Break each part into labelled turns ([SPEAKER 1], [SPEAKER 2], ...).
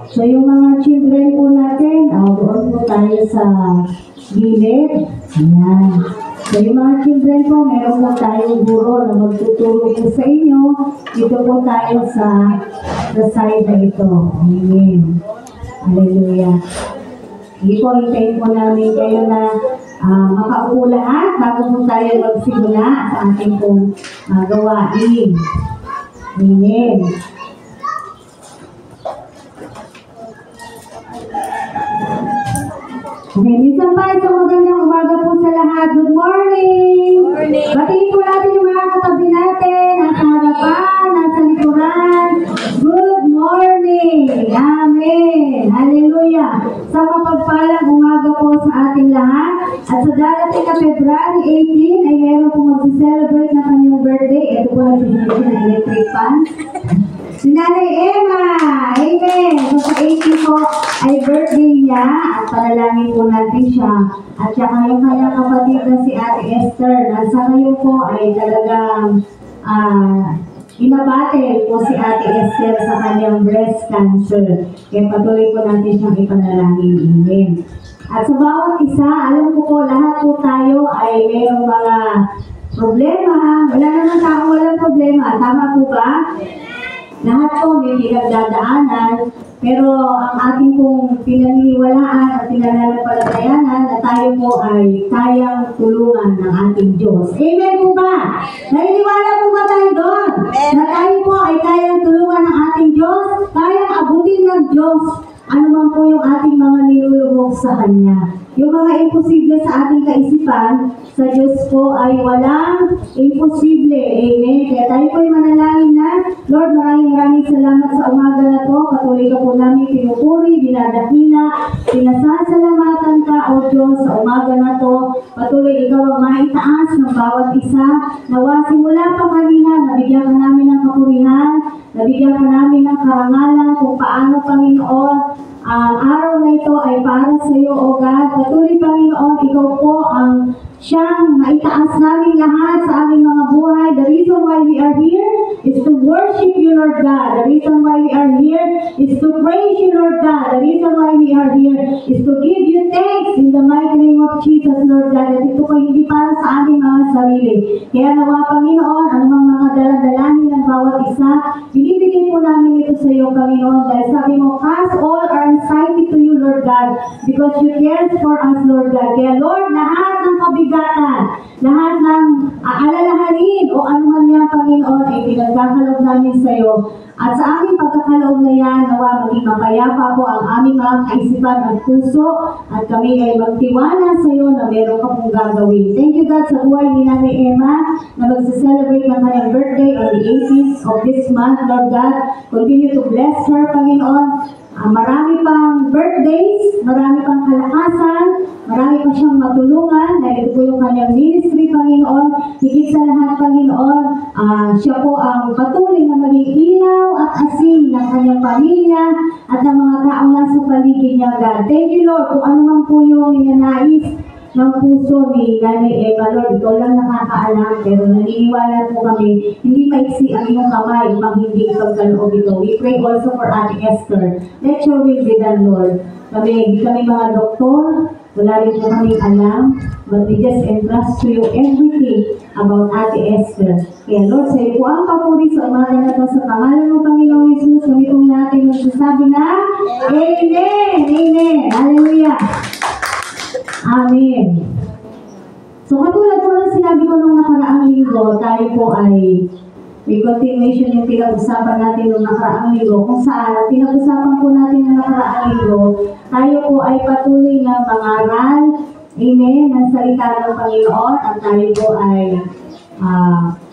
[SPEAKER 1] So yung mga children po natin, doon po tayo sa gilid. Ayan. So yung mga children po, meron po tayong guro na magtuturo po sa inyo. Dito po tayo sa side na ito. Amen. Hallelujah. Hindi po, hintayin po namin kayo na makaupo lahat bago po tayo magsimula sa ating pong gawain. Amen. Okay, minsan pa isang magandang umaga po sa lahat. Good morning!
[SPEAKER 2] Good morning!
[SPEAKER 1] Batiin po natin yung mga katabi natin, nasa harapan, nasa likuran. Good morning! Amen! Hallelujah! Sa mapagpalang umaga po sa ating lahat. At sa darating na February 18 ay meron po mag-celebrate na kanyang birthday. Ito po nagsisipin ng electric fan. Si Nanay Emma! Amen! So sa 18 po ay birthday niya at panalangin po natin siya. At saka yung kanyang kapatid na si Ate Esther na sa ngayon po ay talagang inabate po si Ate Esther sa kanyang breast cancer. Kaya patuloy po natin siyang ipanalangin. Amen. At sa bawat isa, alam ko po lahat po tayo ay mayroong mga problema. Wala naman tao walang problema. Tama po ba? Lahat po may pinagdadaanan, pero ang ating pong pinaniniwalaan at pinananampalatayanan na tayo po ay kayang tulungan ng ating Diyos. Amen po ba? Naniniwala po ba tayo doon? Na tayo po ay kayang tulungan ng ating Diyos, kayang abutin ng Diyos ano man po yung ating mga nilulubog sa Kanya. Yung mga imposible sa ating kaisipan, sa Diyos po ay walang imposible. Amen. Kaya tayo po ay manalangin na, Lord, maraming salamat sa umaga na to. Patuloy ka po namin pinupuri, dinadakila, pinasasalamatan ka, O Diyos, sa umaga na to. Patuloy ikaw ang maitaas ng bawat isa. Nawa simula pa kanina, nabigyan ka namin ng kapurihan, nabigyan ka namin ng karangalan kung paano, Panginoon, ang araw na ito ay para sa iyo, O God. Patuloy, Panginoon, ikaw po ang siyang maitaas namin lahat sa aming mga buhay. The reason why we are here is to worship you, Lord God. The reason why we are here is to praise you, Lord God. The reason why we are here is to give you thanks in the mighty name of Jesus, Lord God. At ito po hindi para sa aming mga sarili. Kaya nawa, Panginoon, anumang mga daladalahin ng bawat isa, binibigay po namin ito sa iyo, Panginoon. Dahil sabi mo, cast all our anxiety to you, Lord God, because you care for us, Lord God. Kaya, Lord, lahat ng kabigatan, lahat ng alalahanin o anuman niya, Panginoon, ay pinagkakaloob namin sa iyo. At sa aming pagkakaloob na yan, nawa maging mapayapa po ang aming mga kaisipan at puso at kami ay magtiwala sa iyo na meron ka pong gagawin. Thank you, God, sa buhay ni Nanay Emma na magsa-celebrate ng kanyang birthday on the 18th of this month, Lord God. Continue to bless her, Panginoon. Marami pang birthdays, marami pang kalakasan, marami pa siyang matulungan dahil ito po yung kanyang ministry, Panginoon. Higit sa lahat, Panginoon, siya po ang patuloy na maging ilaw at asin ng kanyang pamilya at ng mga taong nasa paligid niya, God. Thank you, Lord, kung ano man po yung ninanais ng puso ni Nanay Emma, Lord, ikaw lang nakakaalam, pero naniniwala po kami, hindi maiksi ang iyong kamay upang hindi ipagkaloob ito. We pray also for Ate Esther. Let your will be done, Lord. Hindi kami mga doktor, wala rin po kami alam, but we just entrust to you everything about Ate Esther. Kaya Lord, sa iyo po ang papuri sa umaga na ito sa pangalan ng Panginoong Jesus, kami pong natin magsasabi na, Amen! Amen! Hallelujah! Amen. So katulad po ng sinabi ko nung nakaraang linggo, tayo po ay may continuation yung pinag-usapan natin nung nakaraang linggo. Kung saan, pinag-usapan po natin nung nakaraang linggo, tayo po ay patuloy na mangaral, amen, ng salita ng Panginoon, at tayo po ay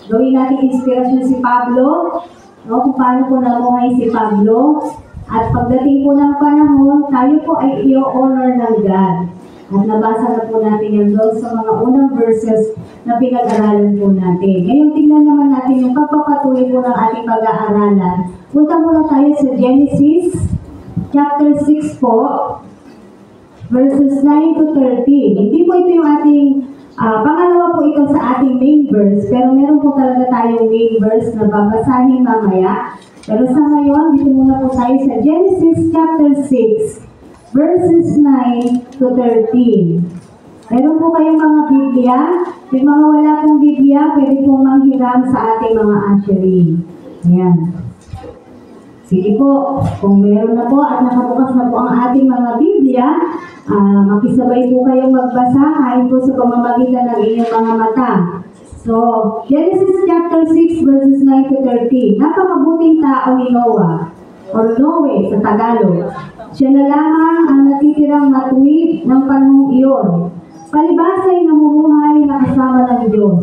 [SPEAKER 1] gawin natin inspirasyon si Pablo, no, kung paano po namuhay si Pablo. At pagdating po ng panahon, tayo po ay i-honor ng God. At nabasa na po natin yan doon sa mga unang verses na pinag-aralan po natin. Ngayon, tingnan naman natin yung pagpapatuloy po ng ating pag-aaralan. Punta muna tayo sa Genesis, chapter 6 po, verses 9 to 13. Hindi po ito yung ating, pangalawa po ito sa ating main verse, pero meron po talaga tayong main verse na babasahin mamaya. Pero sa ngayon, dito muna po tayo sa Genesis chapter 6, verses 9 to 13. Meron po kayong mga Biblia? Yung mga wala pong Biblia, pwede pong manghiram sa ating mga ushery. Ayan. Sige po, kung meron na po at nakabukas na po ang ating mga Biblia, makisabay po kayong magbasa kahit po sa pamamagitan ng inyong mga mata. So, Genesis chapter 6 verses 9 to 13. Napakabuting tao ni Noah, or Noe sa Tagalog. Siya na lamang ang natitirang matuwid ng panahong iyon. Palibhasa ay namumuhay na kasama ng Diyos.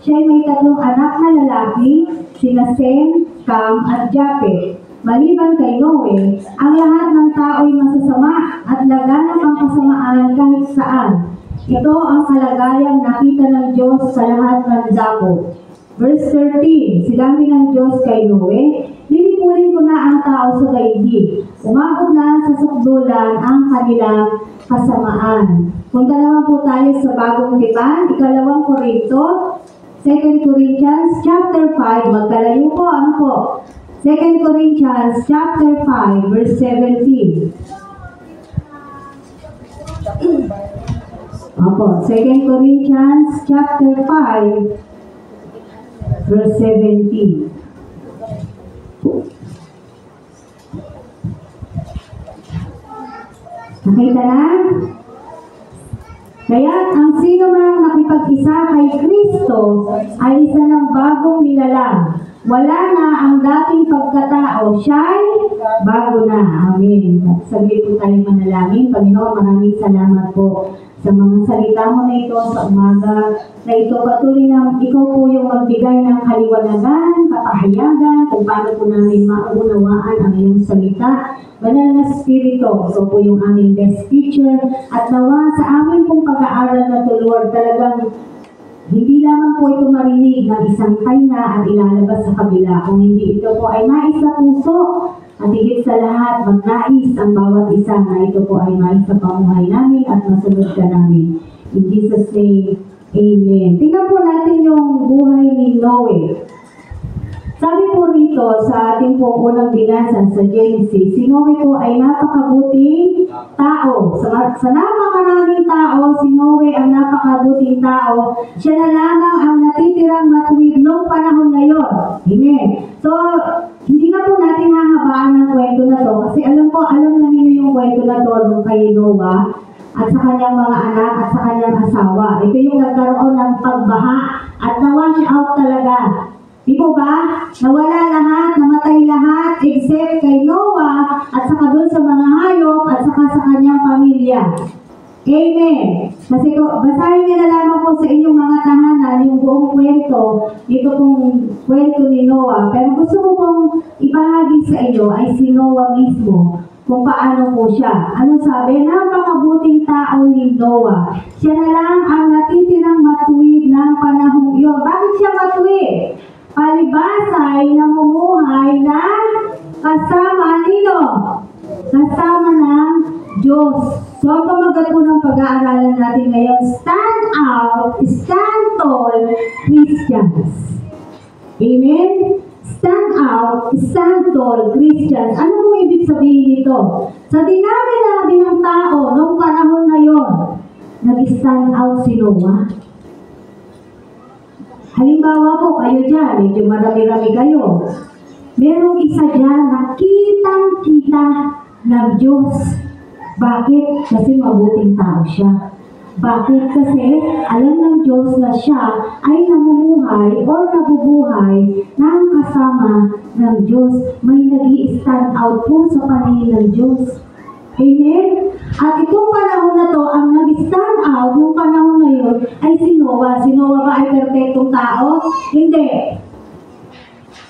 [SPEAKER 1] Siya ay may 3 anak na lalaki, sina Sem, Cam, at Japhet. Maliban kay Noe, ang lahat ng tao ay masasama at laganap ang kasamaan kahit saan. Ito ang kalagayang nakita ng Diyos sa lahat ng dako. Verse 13, sinabi ng Diyos kay Noe, lilipulin ko na ang tao sa daigdig. Umabot na sa sukdulan ang kanilang kasamaan. Punta naman po tayo sa Bagong Tipan, 2 Korinto, 2 Corinthians chapter 5, magkalayo po, ano po? 2 Corinthians chapter 5, verse 17. Opo, 2 Corinthians chapter 5, verse 17. Nakita na? Kaya ang sino mang nakipag-isa kay Kristo ay isa ng bagong nilalang. Wala na ang dating pagkatao, siya'y bago na. Amen. At saglit po tayong manalangin. Panginoon, maraming salamat po sa mga salita mo na ito sa umaga, na ito patuloy na ikaw po yung magbigay ng kaliwanagan, kapahayagan, kung paano po namin maunawaan ang iyong salita. Banal na Espiritu, ito po yung aming best teacher, at nawa sa amin pong pag-aaral na to, Lord, talagang hindi lamang po ito marinig ng isang taina at ilalabas sa kabila, kung hindi ito po ay nais sa puso, at higit sa lahat, magnais ang bawat isa na ito po ay mais sa pamuhay namin at masunod ka namin. In Jesus' name, Amen. Tingnan po natin yung buhay ni Noe. Sabi po rito sa ating pong unang binasa sa Genesis, si Noe po ay napakabuting tao. Sa napakaraming tao, si Noe ang napakabuting tao. Siya na lamang ang natitirang matuwid noong panahon na yon. Amen. So, hindi na po natin hahabaan ng kwento na to kasi alam na ninyo yung kwento na to nung kay Noah at sa kanyang mga anak at sa kanyang asawa. Ito yung nagkaroon ng pagbaha at na-wash out talaga. Di po ba? Nawala lahat, namatay lahat, except kay Noah at saka doon sa mga hayop at saka sa kanyang pamilya. Amen. Kasi basahin niyo na lamang po sa inyong mga tahanan yung buong kwento, dito pong kwento ni Noah. Pero gusto ko pong ibahagi sa inyo ay si Noah mismo, kung paano po siya. Ano sabi? Napakabuting tao ni Noah. Siya na lang ang natitirang matuwid ng panahong iyon. Bakit siya matuwid? Palibhasa ay namumuhay na kasama nino? Kasama ng Diyos. So, ang pamagat po ng pag-aaralan natin ngayon, stand out, stand tall, Christians. Amen? Stand out, stand tall, Christians. Ano po ibig sabihin nito? Sa dinami-dami ng tao noong panahon na yon, nag-stand out si Noah. Halimbawa po, kayo dyan, medyo marami-rami kayo. Merong isa dyan na kitang-kita ng Diyos. Bakit? Kasi mabuting tao siya. Bakit? Kasi alam ng Diyos na siya ay namumuhay o nabubuhay ng kasama ng Diyos. May nag-i-stand out po sa paningin ng Diyos. Amen? At itong panahon na to, ang nag-stand out ng panahon na yun ay si Noah. Si Noah ba ay perfectong tao? Hindi.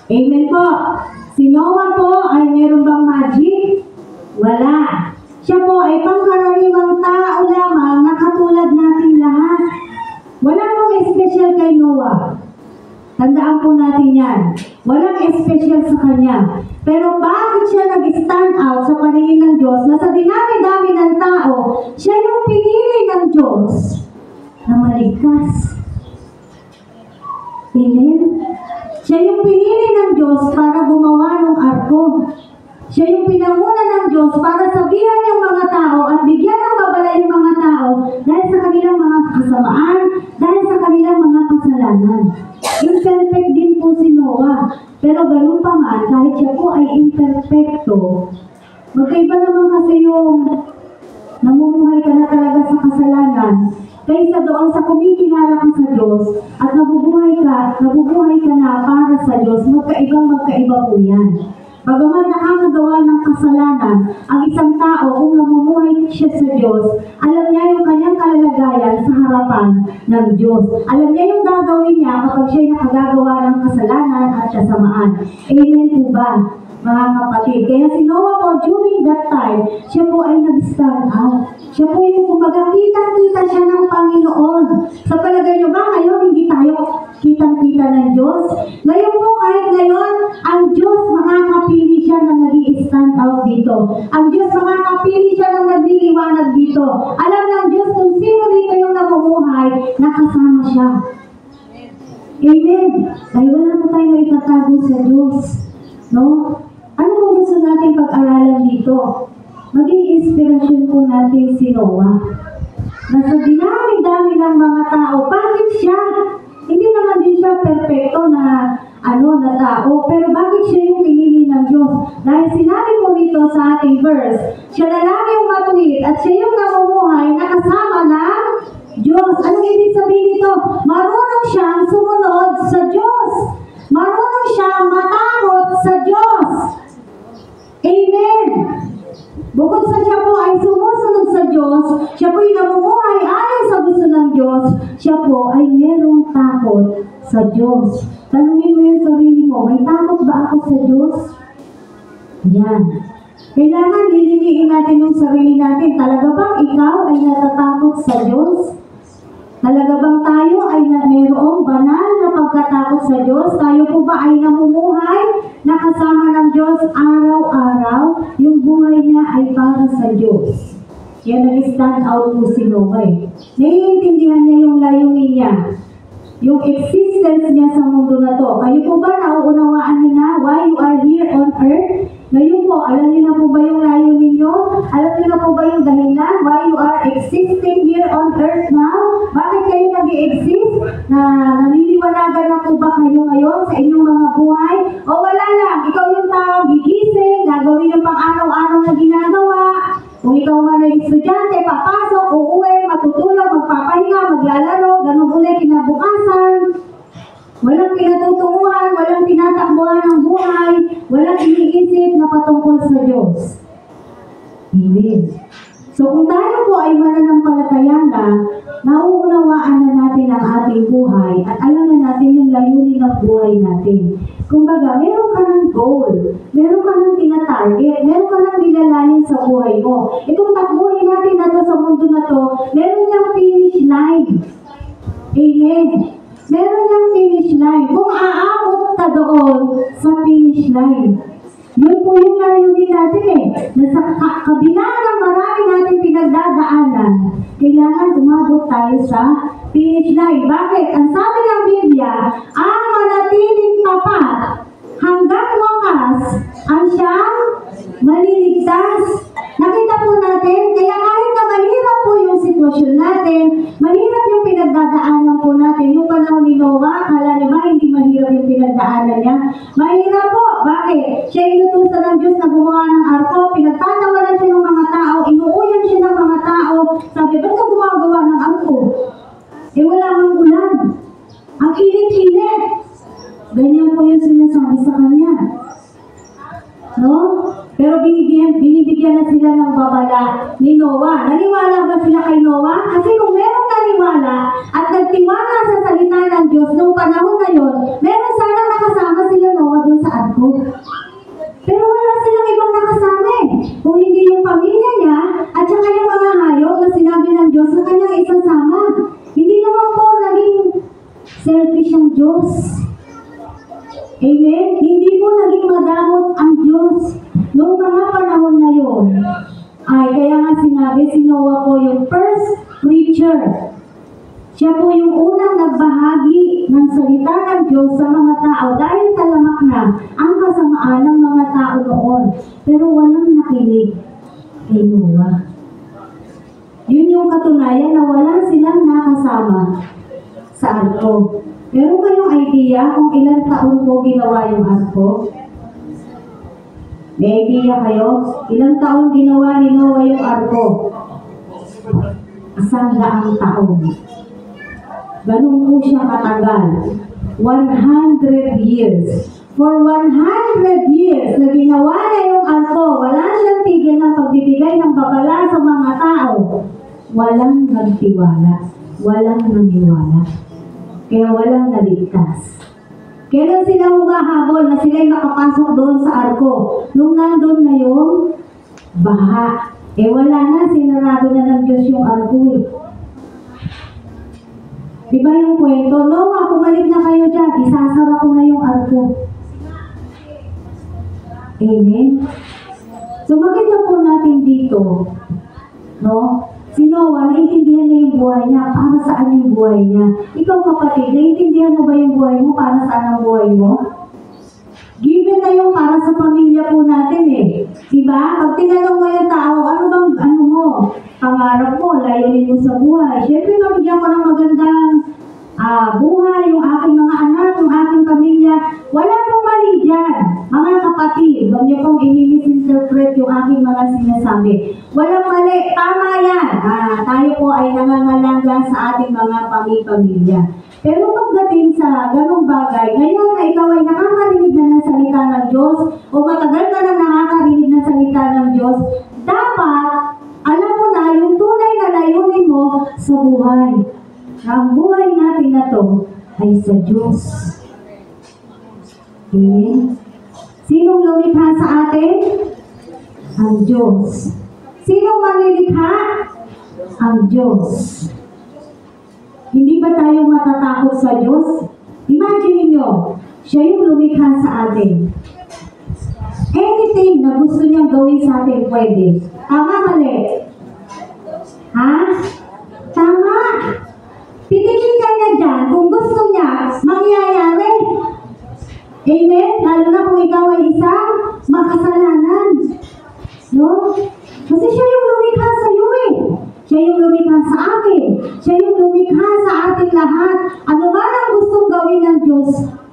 [SPEAKER 1] Amen po. Si Noah po ay meron bang magic? Wala. Siya po ay pangkaraniwang tao lamang na katulad natin lahat. Wala pong espesyal kay Noah. Tandaan po natin yan. Walang espesyal sa kanya. Pero bakit siya nag-stand out sa paningin ng Diyos na sa dinami-dami ng tao, siya yung pinili ng Diyos na maligtas. Amen? Siya yung pinili ng Diyos para gumawa ng arko barko. Siya yung pinanguna ng Diyos para sabihan yung mga tao at bigyan ng babala yung mga tao dahil sa kanilang mga kasamaan, dahil sa kanilang mga kasalanan. Imperfect din po si Noah. Pero ganun pa man, kahit siya po ay imperfecto, magkaiba naman kasi yung namumuhay ka na talaga sa kasalanan kaysa doon sa kumikilala ka sa Diyos at nabubuhay ka na para sa Diyos. Magkaiba po yan. Bagaman nakakagawa ng kasalanan, ang isang tao kung namumuhay siya sa Diyos, alam niya yung kanyang kalalagayan sa harapan ng Diyos. Alam niya yung gagawin niya kapag siya nakagagawa ng kasalanan at kasamaan. Amen po ba, mga kapatid? Kaya si Noah po, during that time, siya po ay nag-stand out. Siya po yung kumbaga, kitang-kita siya ng Panginoon. Sa palagay niyo ba, ngayon hindi tayo kitang-kita ng Diyos? Ngayon po, kahit ngayon, ang Diyos makakapili siya na nag-i-stand out dito. Ang Diyos makakapili siya na nagliliwanag dito. Alam ng Diyos kung sino dito yung namumuhay, nakasama siya. Amen. Dahil wala po tayo maitatago sa Diyos. No? Ano po gusto natin pag-aralan dito? Maging inspirasyon po natin si Noah. Nasa dinami-dami ng mga tao, bakit siya? Hindi naman din siya perfecto na tao, pero bakit siya yung pinili ng Diyos? Dahil sinabi po dito sa ating verse, siya na lang yung matuwid at siya yung namumuhay na kasama ng Diyos. Anong ibig sabihin nito? Marunong siyang sumunod sa Diyos. Marunong siyang matakot sa Diyos. Amen. Bukod sa siya po ay sumusunod sa Diyos, siya po ay namumuhay ayon sa gusto ng Diyos, siya po ay merong takot sa Diyos. Tanungin mo yung sarili mo, may takot ba ako sa Diyos? Yan. Kailangan liliniin natin yung sarili natin. Talaga bang ikaw ay natatakot sa Diyos? Talaga bang tayo ay mayroong banal na pagkatakot sa Diyos? Tayo po ba ay namumuhay na kasama ng Diyos araw-araw? Yung buhay niya ay para sa Diyos. Yan nag-stand out po si Noah. Naiintindihan niya yung layunin niya. Yung existence niya sa mundo na to. Kayo po ba nauunawaan niyo na why you are here on earth? Ngayon po, alam niyo na po ba yung layunin niyo? Alam niyo na po ba yung dahilan why you are existing here on earth now? Bakit kayo nag-i-exist? Naniliwanagan na po ba kayo ngayon sa inyong mga buhay? O wala lang, ikaw yung taong gigising, gagawin yung pang-araw-araw na ginagawa. Kung ikaw nga na estudyante, papasok, uuwi, matutulog, magpapahinga, maglalaro, ganun ulit kinabukasan. Walang pinatutunguhan, walang tinatakbuhan ng buhay, walang iniisip na patungkol sa Diyos. Amen. So kung tayo po ay mananampalataya na, nauunawaan na natin ang ating buhay at alam na natin yung layunin ng buhay natin. Kumbaga, meron ka ng goal, meron ka ng tinatarget, meron ka ng nilalayan sa buhay mo. Itong takbuhin natin na to sa mundo na to, meron niyang finish line. Amen. Meron niyang finish line. Kung aabot ka doon sa finish line, yun po yung layunin natin na sa kabila ng marami natin pinagdadaanan, kailangan umabot tayo sa finish line. Bakit? Ang sabi ng Biblia, ang manatiling tapat hanggang wakas ang siyang maliligtas. Nakita po natin, kaya kahit na mahirap po yung sitwasyon natin, mahirap yung pinagdadaanan po natin. Yung panahon ni Noah, akala niyo ba hindi mahirap yung pinagdaanan niya? Mahirap po. Bakit? Siya inutusan ng Diyos na gumawa ng arko, pinagtatawanan siya ng mga tao, inuuyan siya ng mga tao. Sabi, ba't ka gumagawa ng arko? Wala mang ulan. Ang init-init. Ganyan po yung sinasabi sa kanya. No? Pero binibigyan na sila ng babala ni Noah. Naniwala ba sila kay Noah? Kasi kung meron naniwala at nagtiwala sa salita ng Diyos noong panahon na yon, meron sana nakasama sila Noah doon sa arko. Pero wala silang ibang nakasama kung hindi yung pamilya niya at saka yung mga hayop na sinabi ng Diyos na kanyang isasama. Hindi naman po naging selfish ang Diyos. Amen? Hindi po naging madamot ang Diyos. Noong mga panahon na yun, ay kaya nga sinabi si Noah po yung first preacher. Siya po yung unang nagbahagi ng salita ng Diyos sa mga tao dahil talamak na ang kasamaan ng mga tao noon. Pero walang nakinig kay Noah. Yun yung katunayan na wala silang nakasama sa arko. Meron kayong idea kung ilang taon po ginawa yung arko? May idea kayo? Ilang taon ginawa ni Noah yung arko? 100 taon. Ganun po siya katagal. 100 years. For 100 years na ginawa niya yung arko, wala siyang tigil ng pagbibigay ng babala sa mga tao. Walang nagtiwala. Walang naniwala. Kaya walang naligtas. Kailan sila humahabol na sila'y makapasok doon sa arko? Nung nandun na yung baha. Wala na, sinarado na ng Diyos yung arko eh. Diba yung kwento? Noah, pumalik na kayo dyan. Isasara ko na yung arko. Amen? So makita po natin dito, no? Si Noah, naiintindihan niya yung buhay niya. Para saan yung buhay niya? Ikaw kapatid, naiintindihan mo ba yung buhay mo? Para saan ang buhay mo? Given na yung para sa pamilya po natin eh. Diba? Pag tinanong mo yung tao, ano bang, ano mo? Pangarap mo, layunin mo sa buhay. Siyempre, mabigyan ko ng magandang buhay, yung aking mga anak, yung aking pamilya. Wala pong mali dyan. Mga kapatid, huwag niyo pong i-misinterpret yung aking mga sinasabi. Walang mali. Tama yan. Tayo po ay nangangalaga sa ating mga pamilya. Pero pagdating sa ganong bagay, ngayon na ikaw ay nakakarinig na ng salita ng Diyos o matagal ka na nakakarinig ng salita ng Diyos, dapat alam mo na yung tunay na layunin mo sa buhay. Ang buhay natin na to ay sa Diyos. Amen? Sinong lumikha sa atin? Ang Diyos. Sinong manilikha? Ang Diyos. Hindi ba tayo matatakot sa Diyos? Imagine niyo, siya yung lumikha sa atin. Anything na gusto niyang gawin sa atin, pwede. Tama, mali? Ha? Tama. Titingin ka niya dyan kung gusto niya, mangyayari. Amen? Lalo na kung ikaw ay isang makasalanan. No? Kasi siya yung lumikha sa iyo eh. Siya yung lumikha sa akin. Siya yung lumikha sa ating lahat. Ano man ang gustong gawin ng Diyos,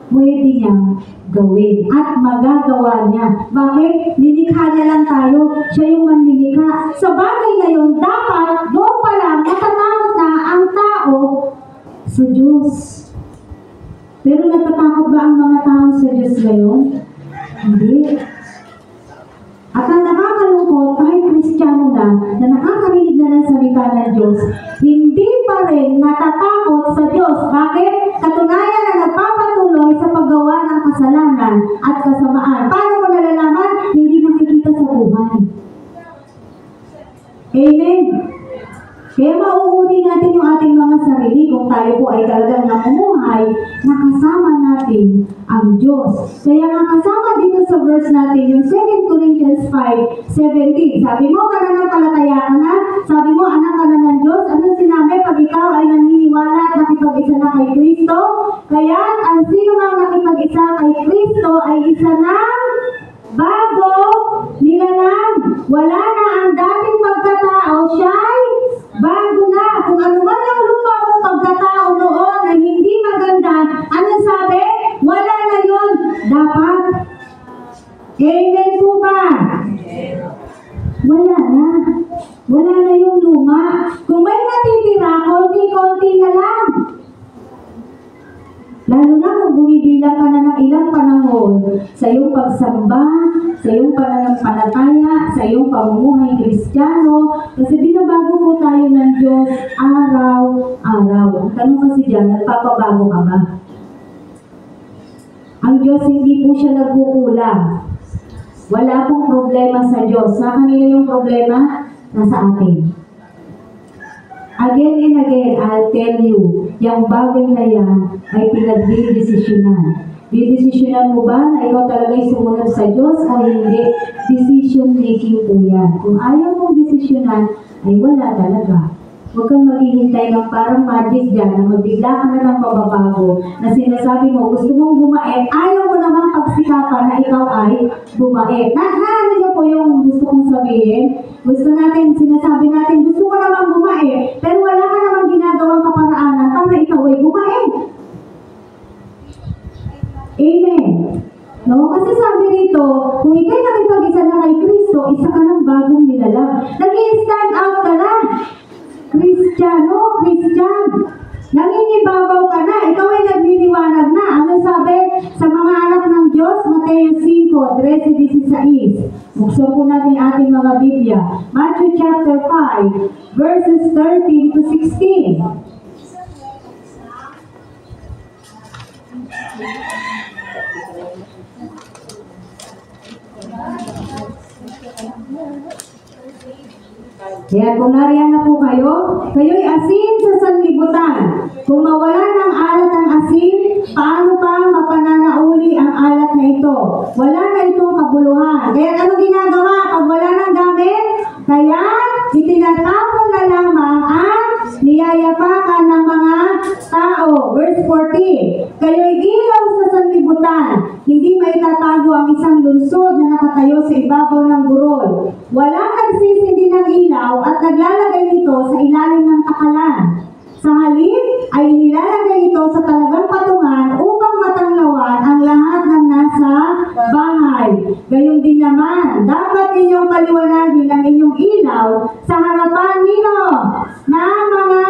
[SPEAKER 1] pwede niyang gawin at magagawa niya. Bakit? Nilikha niya lang tayo. Siya yung manlilikha. Sa bagay na yun, dapat doon pa lang natatakot na ang tao sa Diyos. Pero natatakot ba ang mga tao sa Diyos ngayon? Hindi. At ang nakakalungkot, kahit Kristiyano na nakakarinig na ng salita ng Diyos, hindi pa rin natatakot sa Diyos. Bakit? Katunayan na nagpapatuloy sa paggawa ng kasalanan at kasamaan. Paano mo nalalaman? Hindi nakikita sa buhay. Amen? Kaya mauuri natin yung ating mga sarili kung tayo po ay talagang namumuhay na kasama natin ang Diyos. Kaya nga kasama dito sa verse natin yung 2 Corinthians 5:17. Sabi mo, mananampalataya ka na? Sabi mo, anak ka na ng Diyos? Ano sinabi pag ikaw ay naniniwala at nakipag-isa na kay Kristo? Kaya ang sino mang nakipag-isa kay Kristo ay isa ng bago nilalang. Wala na ang dating pagkatao, siya'y bago na. Kung ano man ang lupa mong pagkatao noon na hindi maganda, ano sabi? Wala na yun. Dapat. Amen po ba? Wala na. Wala na yung luma. Kung may natitira, konti-konti na lang. Lalo na kung bumibilang ka na ng ilang panahon sa iyong pagsamba, sa iyong pananampalataya, sa iyong pamumuhay Kristiyano, kasi binabago po tayo ng Diyos araw-araw. Ang tanong kasi dyan, nagpapabago ka ba? Ang Diyos hindi po siya nagkukulang. Wala pong problema sa Diyos. Sa kanina yung problema? Nasa atin. Again and again, I'll tell you, yung bagay na yan ay pinagdidesisyonan. Didesisyonan mo ba na ikaw talaga'y sumunod sa Diyos o hindi? Decision making po yan. Kung ayaw mong desisyonan, ay wala talaga. Huwag kang maghihintay ng parang magic dyan na magbigla ka na ng mababago na sinasabi mo, gusto mong bumait, ayaw mo namang pagsikapan na ikaw ay bumait. Ano niyo po yung gusto kong sabihin? Gusto natin, sinasabi natin, gusto ko namang bumait, pero wala ka namang ginagawang kaparaanan para ikaw ay bumait. Amen. No? Kasi sabi rito, kung ikay nakipag-isa na kay Kristo, isa ka ng bagong nilalang. Nag-i-stand out ka na. Kristiyano, Christian. Nangingibabaw ka na. Ikaw ay nagliliwanag na. Ano sabi sa mga anak ng Diyos? Mateo 5:13-16. Buksan po natin ating mga Biblia. Matthew chapter 5, verses 13-16. Kaya kung nariyan na po kayo, kayo'y asin sa sanlibutan. Kung mawala ng alat ang asin, paano pa mapananauli ang alat na ito? Wala na itong kabuluhan. Kaya ano ginagawa pag wala ng gamit? Kaya itinatapon na lamang ang niyayapakan ng mga tao. Verse 14, kayo'y ilaw sa sanlibutan. Hindi maitatago ang isang lungsod na nakatayo sa ibabaw ng burol. Walang nagsisindi ng ilaw at naglalagay nito sa ilalim ng takalan. Sa halip ay nilalagay ito sa talagang patungan upang matanglawan ang lahat ng nasa bahay. Gayon din naman, dapat ninyong paliwanagin ang inyong ilaw sa harapan nino ng mga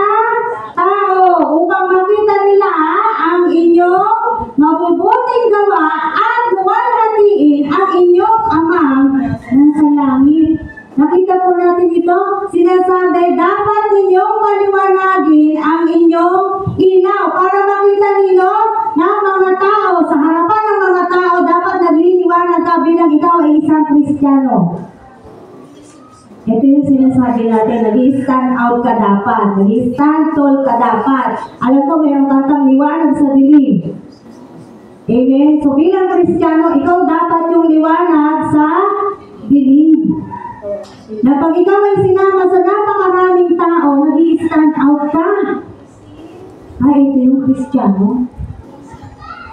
[SPEAKER 1] tao upang makita nila ang inyong mabubuting gawa at luwalhatiin ang inyong amang nasa langit. Nakita po natin ito, sinasabi, dapat ninyong paliwanagin ang inyong ilaw para makita nilo ng mga tao. Sa harapan ng mga tao, dapat nagliliwanag ka bilang ikaw ay isang Kristiyano. Ito yung sinasabi natin, nag-i-stand out ka dapat, nag-i-stand tall ka dapat. Alam ko, mayroong kantang liwanag sa dilim. Amen? So bilang Kristiyano, ikaw dapat yung liwanag sa dilim. Na pag ikaw ay sinama sa napakaraming tao, nag-i-stand out ka. Ito yung Kristiyano.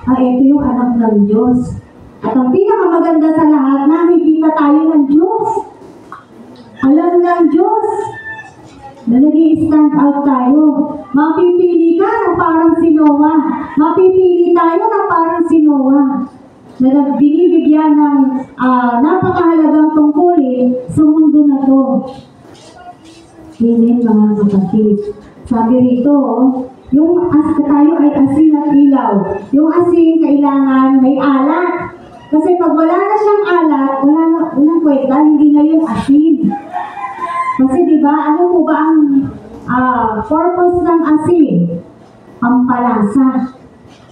[SPEAKER 1] Ito yung anak ng Diyos. At ang pinakamaganda sa lahat, nakikita tayo ng Diyos. Alam ng Diyos na nag-i-stand out tayo. Mapipili ka ng parang si Noah. Mapipili tayo ng parang si Noah na nagbinibigyan ng napakahalagang tungkulin sa mundo na to. Amen, mga kapatid. Sabi rito, yung tayo ay asin at ilaw. Yung asin, kailangan may alat. Kasi pag wala na siyang alat, walang kwenta, hindi na yung asin. Kasi diba, ano po ba ang purpose ng asin? Pampalasa.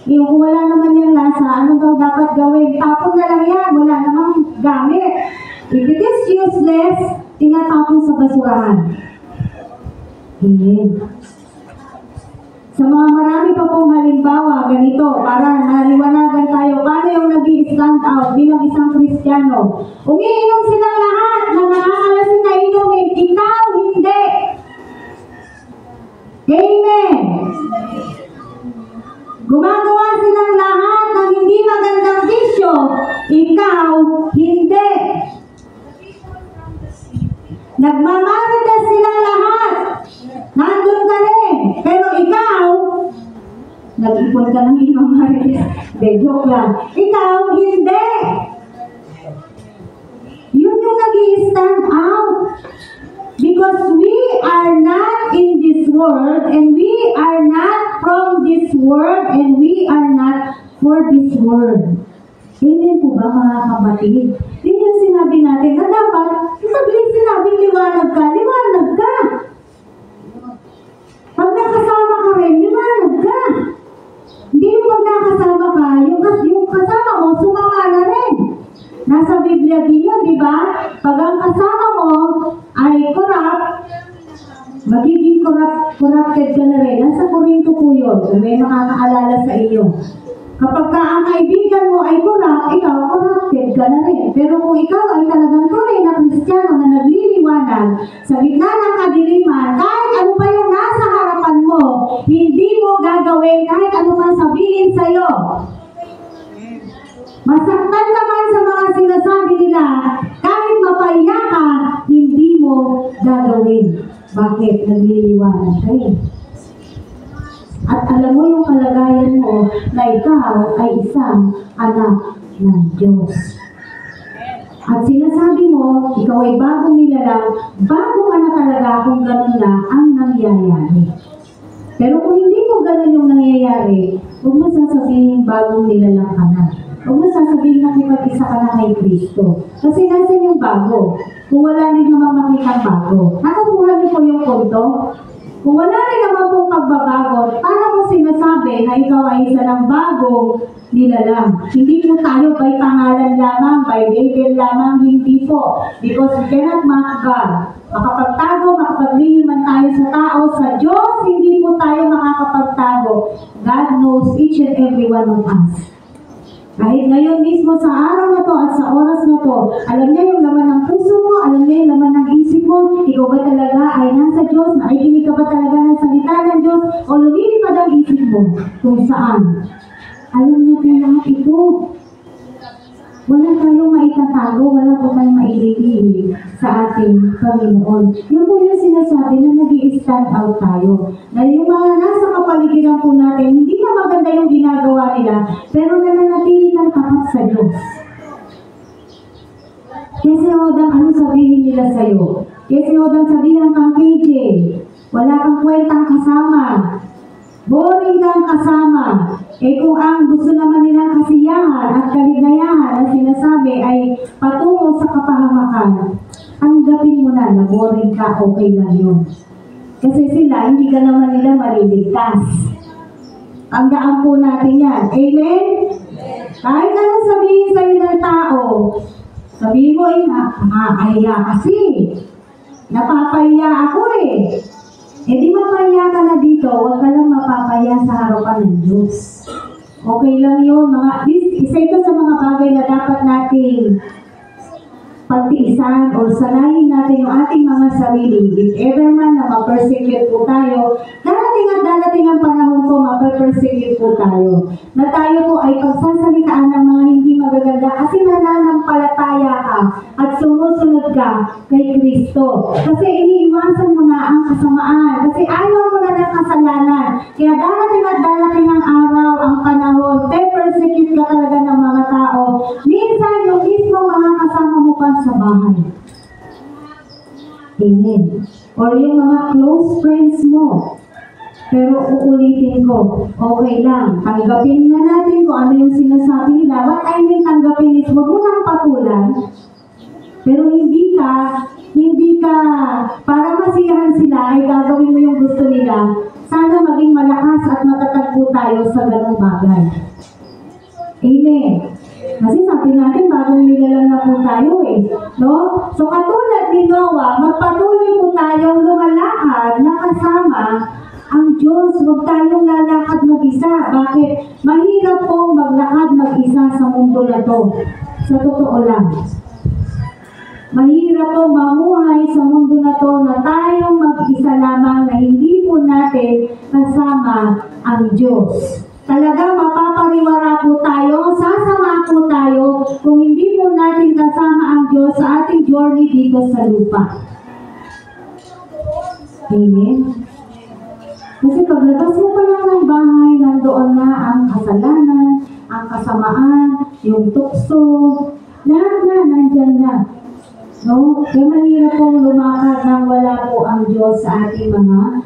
[SPEAKER 1] Yung wala naman yung lasa, ano daw dapat gawin? Tapon na lang yan, wala namang gamit. If it is useless, tinatapon sa basurahan. Amen. Sa mga marami pa pong halimbawa, ganito, para naliwanagan tayo, paano yung nag-i-stand out bilang isang Kristiyano? Umiinom silang lahat ng nakakalasing na inumin, ikaw hindi. Amen. Gumagawa silang lahat ng hindi magandang bisyo, ikaw hindi. Nagmamarites silang lahat, nandun ka rin, pero ikaw, nag-ipon ka ng imamarites. Joke lang. Ikaw hindi. Yun yung nag-i-stand out. Because we are not in this world, and we are not from this world, and we are not for this world. Amen po ba, mga kapatid? Yun yung sinabi natin na dapat, sabihin sinabing liwanag ka. Pag nakasama ka rin, liwanag ka. Hindi yung pag nakasama ka, yung kasama mo, sumama na rin. Nasa Biblia din yun, di ba? Pag ang kasama mo ay corrupt, magiging corrupted ka na rin. Nasa Korinto po yun. May makakaalala sa iyo. Kapag ka ang kaibigan mo ay corrupt, ikaw corrupted ka na rin. Pero kung ikaw ay talagang tunay na Kristiyano na nagliliwanag sa gitna ng kadiliman, kahit ano pa yung gawin kahit ano man sabihin sa'yo. Masaktan ka man sa mga sinasabi nila, kahit mapaiyak ka, hindi mo gagawin. Bakit? Nagliliwanag ka eh. At alam mo yung kalagayan mo na ikaw ay isang anak ng Diyos. At sinasabi mo, ikaw ay bagong nilalang, bago ka na talaga kung gano'n na ang nangyayari. Pero kung hindi mo gano'n yung nangyayari, huwag mo sasabihin bagong nilalang ka na. Huwag mo sasabihin na nakipag-isa ka na kay Kristo. Kasi nasan yung bago? Kung wala rin naman makitang bago. Nakakuha niyo po yung punto? Kung wala rin naman pong pagbabago, paano mo sinasabi na ikaw ay isa ng bagong nilalang? Hindi po tayo by pangalan lamang, by label lamang, hindi po. Because we cannot mock God. Makapagtago, makapaglihim man tayo sa tao, sa Diyos, hindi po tayo makakapagtago. God knows each and every one of us. Kahit ngayon mismo sa araw na to at sa oras na to, alam niya yung laman ng puso mo, alam niya yung laman ng isip mo, ikaw ba talaga ay nasa Diyos, nakikinig ka ba talaga ng salita ng Diyos, o lumilipad ang isip mo kung saan. Alam niya po lahat ito. Wala tayong maitatago, wala po tayong maililihi sa ating Panginoon. Yun po yung sinasabi na nag-i-stand out tayo. Na yung mga nasa kapaligiran po natin, hindi na maganda yung ginagawa nila, pero nananatili kang tapat sa Diyos. Kasi Odang, ano sabihin nila sa'yo? Kasi Odang, sabihin kang KJ, wala kang kwentang kasama. Boring kang kasama. Eh kung ang gusto naman nilang kasiyahan at kaligayahan na sinasabi ay patungo sa kapahamakan, tanggapin mo na boring ka, okay lang yun. Kasi sila, hindi ka naman nila maliligtas. Tandaan po natin yan. Amen? Kahit anong sabihin sa'yo ng tao, sabihin mo, nakakahiya kasi. Napapahiya ako eh. Eh di mapahiya ka na dito, huwag ka lang mapapahiya sa harapan ng Diyos. Okay lang yun. Isa ito sa mga bagay na dapat nating pagtiisan o sanayin natin yung ating mga sarili. If ever man na ma-persecute po tayo, darating ang panahon po ma-persecute po tayo. Na tayo po ay pagsasalitaan ng mga hindi magaganda kasi nananampalataya ka at sumusunod ka kay Kristo. Kasi iniiwasan mo na ang kasamaan. Kasi ayaw mo na ng kasalanan. Kaya darating ang araw, ang panahon, persecute ka talaga ng mga tao. Minsan yung mismo mga kasama mo pa sa bahay. Amen. Or yung mga close friends mo. Pero uulitin ko, okay lang, tanggapin na natin kung ano yung sinasabi nila. What I mean tanggapin is, huwag mo nang patulan. Pero hindi ka, para masiyahan sila, ay gagawin mo yung gusto nila. Sana maging malakas at matatag po tayo sa ganung bagay. Amen. Kasi sabi natin, bagong nilalang na po tayo eh. No? So katulad ni Noah, magpatuloy po tayong lumalakad na kasama ang Diyos. Huwag tayong lalakad mag-isa. Bakit? Mahirap pong maglakad mag-isa sa mundo na to. Sa totoo lang. Mahirap pong mamuhay sa mundo na to na tayong mag-isa lamang na hindi po natin kasama ang Diyos. Talagang mapapariwara po tayo, sasama po tayo kung hindi po natin kasama ang Diyos sa ating journey dito sa lupa. Amen? Kasi paglabas mo pa lang ng bahay, nandoon na ang kasalanan, ang kasamaan, yung tukso, lahat na, nandyan na. No? Kaya mahirap pong lumakad nang wala po ang Diyos sa ating mga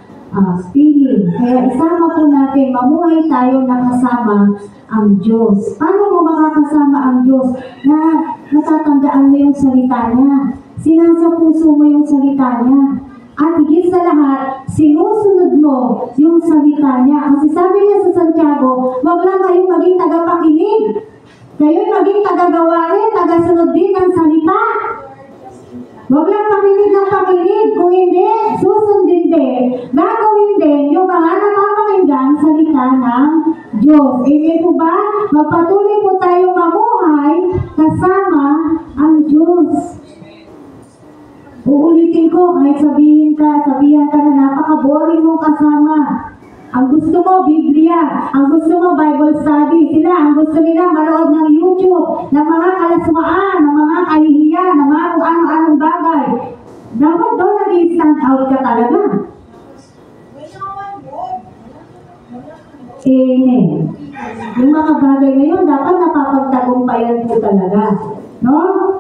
[SPEAKER 1] feeling. Kaya isama po natin, mamuhay tayo na kasama ang Diyos. Paano mo makakasama ang Diyos na natatandaan mo yung salita niya? Sinasa puso mo yung salita niya. At higit sa lahat, sinusunod mo yung salita niya. Kasi sabi niya sa Santiago, wag lang kayong maging tagapakinig. Kayo'y maging tagagawa rin, tagasunod din ng salita. Wag lang pakinig ng pakinig. Kung hindi, susundin din. Gagawin din yung mga napapakinggan salita ng Diyos. Hindi po ba? Magpatuloy po tayong mamuhay kasama ang Diyos. Uulitin ko, kahit sabihan ka na napaka-boring mong kasama. Ang gusto mo, Biblia. Ang gusto mo, Bible study. Sila, ang gusto nila, manood ng YouTube, ng mga kalaswaan, ng mga kahihiyan, ng mga kung ano-anong bagay. Dapat doon nag-stand out ka talaga. Amen. Yung mga bagay na yun, dapat napapagtagumpayan po talaga. No?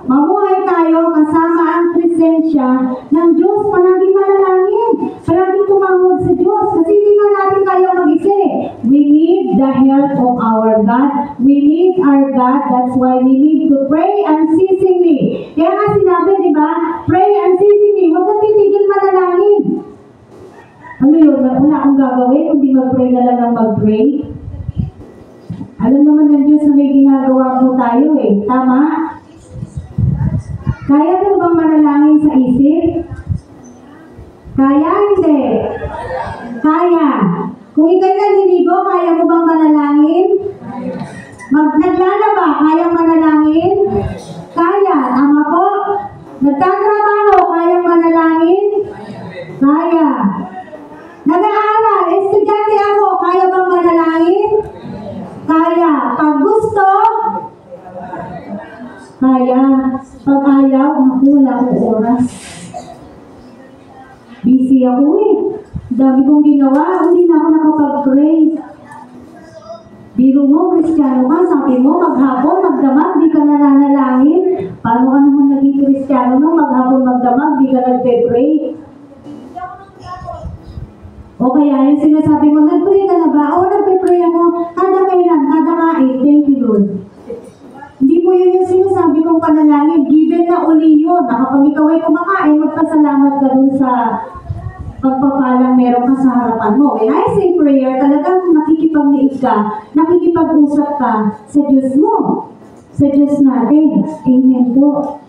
[SPEAKER 1] Mamuhay tayo kasama ang presensya ng Diyos. Palaging manalangin. Palaging tumawag sa Diyos. Kasi hindi nga natin kaya mag-isa. We need the help of our God. We need our God. That's why we need to pray unceasingly. Kaya nga sinabi, di ba? Pray unceasingly. Huwag kang titigil manalangin. Ano yun? Wala akong gagawin kundi mag-pray na lang ang mag-pray. Alam naman ng Diyos na may ginagawa po tayo eh. Tama? Kaya mo bang manalangin sa isip? Kaya? Hindi. Kaya. Kung ikaw'y naliligo, kaya mo bang manalangin? Naglalaba, kaya manalangin? Kaya. Tama po? Nagtatrabaho, kaya manalangin? Kaya. Nag-aaral, estudyante ako, kaya bang manalangin? Kaya. Pag gusto, kaya. Pag ayaw, wala akong oras. Busy ako eh. Dami kong ginawa, hindi na ako nakapag-pray. Biro mo, Kristiyano ka, sabi mo, maghapon, magdamag, di ka nananalangin. Paano ka naman naging Kristiyano no? Maghapon, magdamag, di ka nagpe-pray. O kaya yung sinasabi mo, nag-pray ka na ba? O, nagpe-pray ako. Kada kailan, kada kain. Thank you, Lord. Hindi po yun yung sinasabi kong panalangin. Given na uli yun. Kapag ikaw ay kumakain, magpasalamat ka dun sa pagpapalang meron ka sa harapan mo. When I say prayer, talagang nakikipag-niig ka, nakikipag-usap ka sa Diyos mo. Sa Diyos natin. Amen po.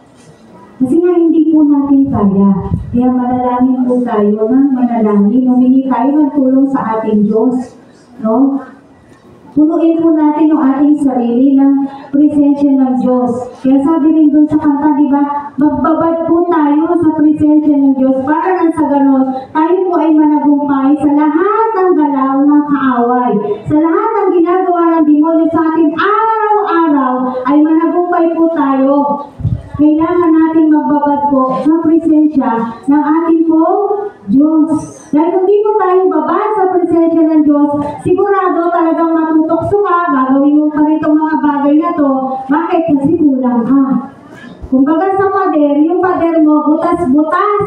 [SPEAKER 1] Kasi nga hindi po natin kaya. Kaya manalangin po tayo ng manalangin. Humingi tayo ng tulong sa ating Diyos. No? Punuin po natin yung ating sarili ng presensya ng Diyos. Kaya sabi rin dun sa kanta, di ba, magbabad po tayo sa presensya ng Diyos para nang sa ganon, tayo po ay managumpay sa lahat ng galaw ng kaaway. Sa lahat ng ginagawa ng demonyo sa atin, araw-araw ay managumpay po tayo. Kailangan natin magbabad po sa presensya ng ating po Diyos. Dahil kung di po tayo babad sa presensya ng Diyos, sigurado talagang matutokso ka, gagawin mo pa rin itong mga bagay na to. Bakit? Kasi kulang ka. Kung baga sa pader, yung pader mo, butas-butas.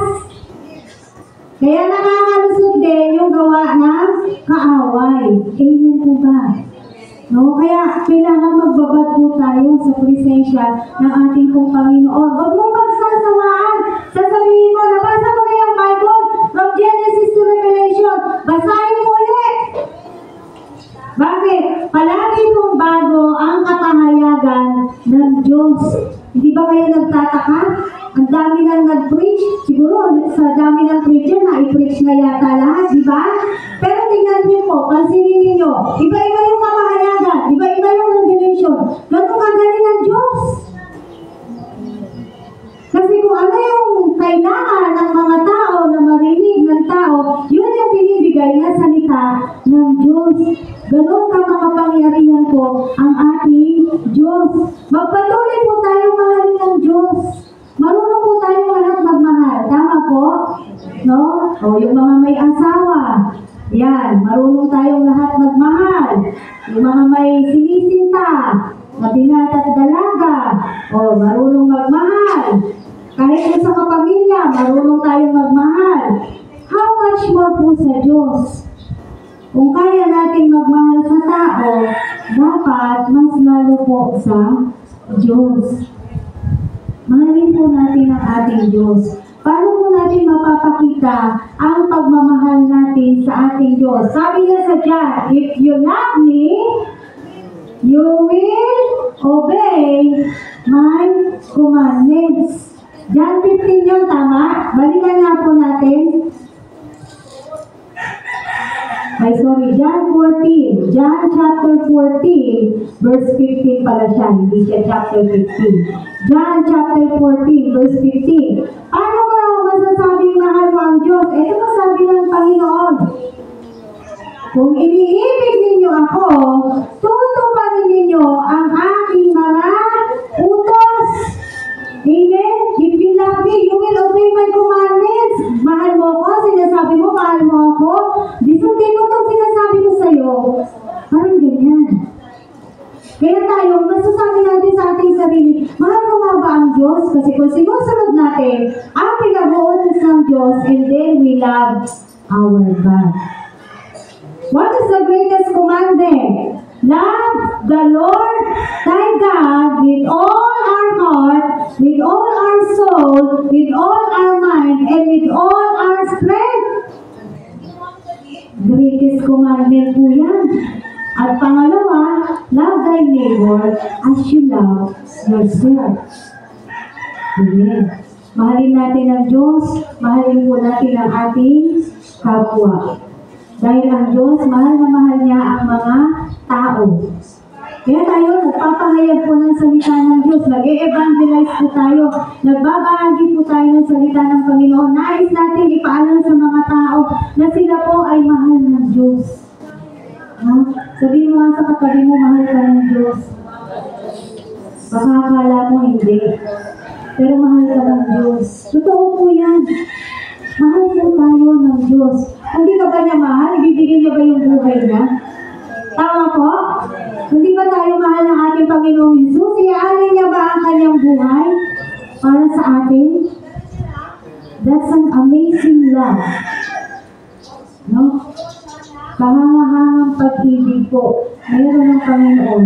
[SPEAKER 1] Kaya nakakalusog din yung gawa ng kaaway. Amen po ba? No, kaya kailangan magbabad po tayo sa presensya ng ating pong Panginoon. Huwag mong pagsasawaan. Sasabihin mo, nabasa mo na yung Bible from Genesis to Revelation. Basahin mo ulit. Bakit? Palagi pong bago ang kapahayagan ng Diyos. Hindi ba kayo nagtataka? Ang dami nang nag-preach. Siguro, sa dami ng preacher na i-preach na yata lahat, di ba? Pero tingnan niyo po, pansinin niyo, iba-iba yung kapahayagan, iba-iba yung revelation. Ganun kagaling ng Diyos. Kasi kung ano yung kailangan ng mga tao na marinig ng tao, yun yung binibigay na salita ng Diyos. Ganun ka makapangyarihan po ang ating Diyos. Magpatuloy po tayong mahalin ng Diyos. Marunong po tayong lahat magmahal. Tama po? No? O yung mga may asawa. Yan. Marunong tayong lahat magmahal. Yung mga may sinisinta. Na binata at dalaga. O marunong magmahal. Kahit sa kapamilya, marunong tayong magmahal. How much more po sa Diyos? Kung kaya nating magmahal sa tao, dapat mas lalo po sa Diyos. Mahalin po natin ang ating Diyos. Paano po natin mapapakita ang pagmamahal natin sa ating Diyos? Sabi niya sa John, if you love me, you will obey my commandments. John 15 yun, tama? Balikan nga po natin. John 14. John chapter 14, verse 15 pala siya, hindi siya chapter 15. John chapter 14, verse 15. Paano mo masasabing mahal mo ang Diyos? Ito masabi ng Panginoon. Kung iniibig ninyo ako, tutuparin ninyo ang aking mga utos. Amen? If you love me, you will obey my commandments. Mahal mo ako, sinasabi mo, mahal mo ako. Disundin mo itong sinasabi ko sa'yo. Parang ganyan. Kaya tayo, masasabi natin sa ating sarili, mahal ko nga ba ang Diyos? Kasi kung sinusunod natin ang pinag-uutos ng Diyos, and then we love our God. What is the greatest commandment? Love the Lord thy God with all our heart, with all our soul, with all our mind, and with all our strength. Greatest commandment po yan. At pangalawa, love thy neighbor as you love yourself. Amen. Mahalin natin ang Diyos, mahalin po natin ang ating kapwa. Dahil ang Diyos, mahal na mahal niya ang mga tao. Kaya tayo, nagpapahayag po ng salita ng Diyos, nag-e-evangelize po tayo, nagbabahagi po tayo ng salita ng Panginoon. Nais natin ipaalam sa mga tao na sila po ay mahal ng Diyos. No? Sabihin mo nga sa katabi mo, mahal ka ng Diyos. Baka akala mo hindi. Pero mahal ka ng Diyos. Totoo po yan. Mahal po tayo ng Diyos. Hindi ka ba niya mahal? Ibibigay niya ba yung buhay niya? Tama po? Hindi ba tayo mahal ng ating Panginoong Jesus? Iaalay niya ba ang kanyang buhay para sa atin? That's an amazing love. No? Kahangahangang pag-ibig po mayroon ng Panginoon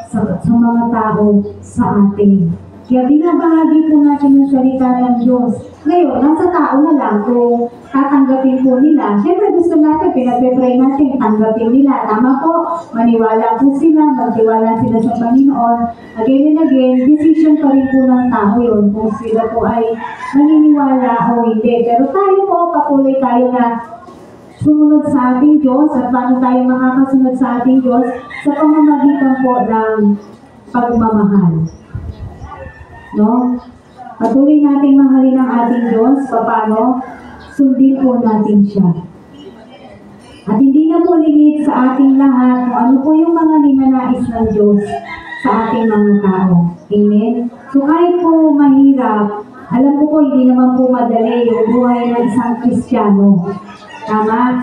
[SPEAKER 1] sa mga tao sa atin. Kaya binabahagi po natin ng salita ng Diyos. Ngayon, nasa tao na lang kung tatanggapin po nila. Siyempre gusto natin, pinag-pray natin, tanggapin nila. Tama po, maniwala po sila, magtiwala sila sa Panginoon. Again and again, decision pa rin po ng tao yun kung sila po ay maniniwala o hindi. Pero tayo po, patuloy tayo na sumunod sa ating Diyos at paano tayo makakasunod sa ating Diyos sa pamamagitan po ng pagmamahal. No? Patuloy nating mahalin ang ating Diyos, paano? Sundin po natin siya. At hindi na po limit sa ating lahat kung ano po yung mga ninanais ng Diyos sa ating mga tao. Amen? So kahit po mahirap, alam ko po hindi naman po madali yung buhay ng isang Kristiyano. Tama?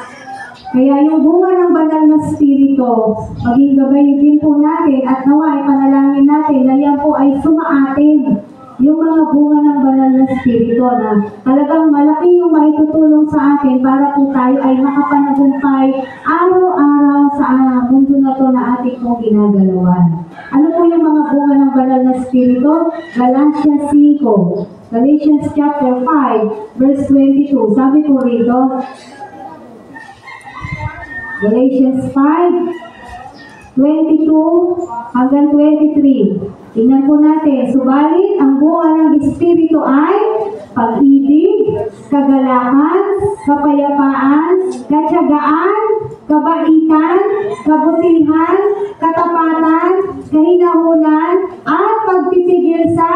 [SPEAKER 1] Kaya yung bunga ng banal na spirito, maging gabay din po natin at nawa ipanalangin natin na yan po ay sumaatin yung mga bunga ng banal na spirito na talagang malaki yung maitutulong sa atin para po tayo ay makapanagumpay araw-araw sa mundo na to na ating pong ginagalawan. Ano po yung mga bunga ng banal na spirito? Galatians 5, Galatians chapter 5, verse 22. Sabi po rito, Galatians 5, 22 hanggang 23. Tingnan po natin. Subalit, ang bunga ng Espiritu ay pag-ibig, kagalakan, kapayapaan, katyagaan, kabaitan, kabutihan, katapatan, kahinahunan, at pagpipigil sa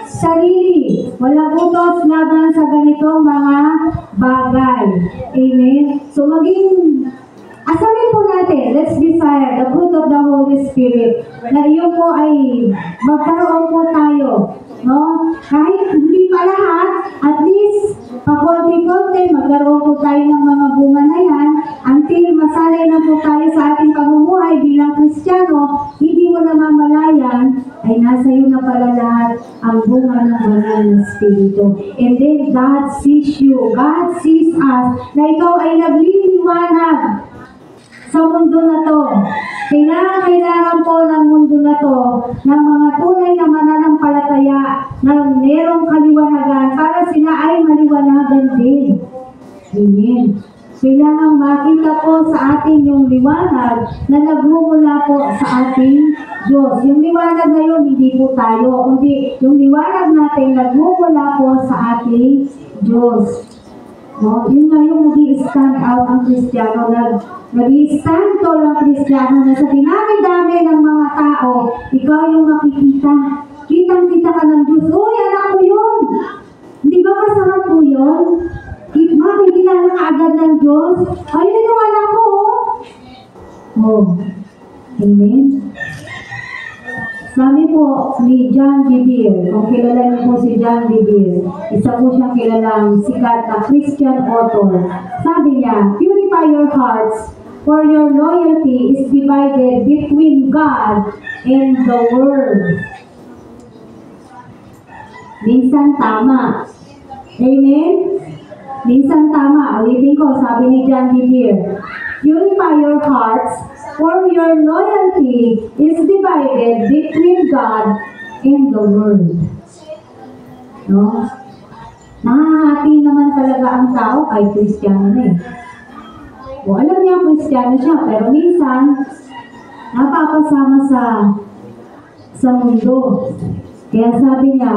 [SPEAKER 1] sarili. Walang utos laban sa ganitong mga bagay. Amen? So, asamin po natin, let's desire the fruit of the Holy Spirit na iyon po ay magkaroon po tayo. No? Kahit hindi pa lahat, at least pakonti-konti magkaroon po tayo ng mga bunga na yan until masanay na po tayo sa ating pamumuhay bilang Kristiyano, hindi mo na mamalayan ay nasa iyo na pala lahat ang bunga ng banal na Espiritu. And then God sees you, God sees us, na ikaw ay nagliliwanag sa mundo na to. Kailangan po ng mundo na to ng mga tunay na mananampalataya na merong kaliwanagan para sila ay maliwanagan din. Amen. Kailangan makita po sa atin yung liwanag na nagmumula po sa ating Diyos. Yung liwanag na yun, hindi po tayo, kundi yung liwanag natin nagmumula po sa ating Diyos. No? Yun nga yung nag-i-stand out ang Kristiyano, nag-i-stand tall ang Kristiyano na sa dinami-dami ng mga tao, ikaw yung makikita. Kitang-kita ka ng Diyos. Uy, anak ko yun! Hindi ba masarap po yun? Makikilala ka agad ng Diyos. Ayun yung anak ko. Oh, amen. Sabi po ni John Bevere, kung kilala niyo po si John Bevere, isa po siyang kilalang sikat na Christian author. Sabi niya, purify your hearts, for your loyalty is divided between God and the world. Minsan tama. Amen? Minsan tama. Ulitin ko, sabi ni John Bevere, purify your hearts, for your loyalty is divided between God and the world. No? Nahahati naman talaga ang tao kay Kristiyano na eh. O, alam niya Kristiyano siya, pero minsan, napapasama sa mundo. Kaya sabi niya,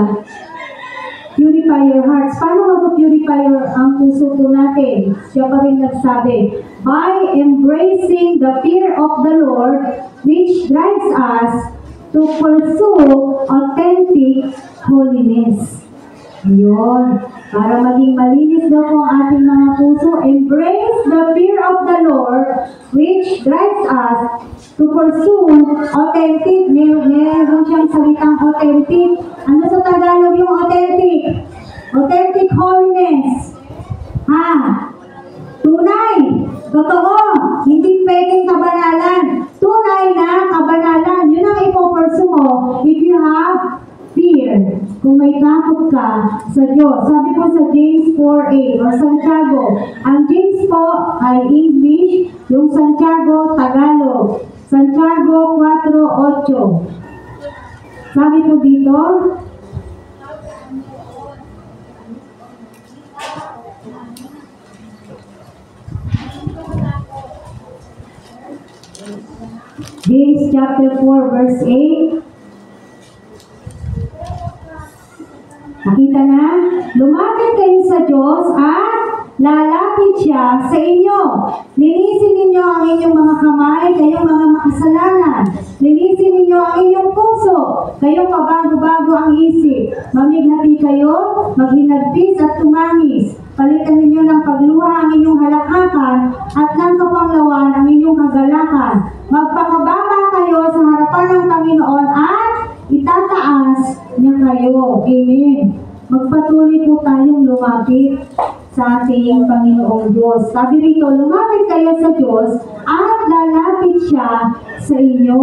[SPEAKER 1] purify your hearts. Paano mag-purify ang puso po natin? Siya pa rin nagsabi, by embracing the fear of the Lord, which drives us to pursue authentic holiness. Ayun. Para maging malinis daw po ang ating mga puso, embrace the fear of the Lord, which drives us to pursue authentic. Meron siyang salitang authentic. Ano sa Tagalog yung authentic? Authentic holiness. Ha? Tunay. Totoo. Hindi pwedeng kabanalan. Tunay na kabanalan. Yun ang ipopursue mo if you have fear. Kung may takot ka sa Diyos. Sabi po sa James 4:8 or Santiago. Ang James po ay English, yung Santiago, Tagalog. Santiago 4:8. Sabi po dito, James chapter 4 verse 8. Nakita na? Lumapit kayo sa Diyos at lalapit siya sa inyo. Linisin ninyo ang inyong mga kamay, kayong mga makasalanan. Linisin ninyo ang inyong puso, kayong pabago-bago ang isip. Mamighati kayo, maghinagpis at tumangis. Palitan ninyo ng pagluha ang inyong halakakan at ng kapanglawan ang inyong kagalakan. Magpakababa kayo sa harapan ng Panginoon at itataas niya kayo. Amen. Magpatuloy po tayong lumapit sa ating Panginoong Diyos. Sabi rito, lumapit kayo sa Diyos at lalapit siya sa inyo.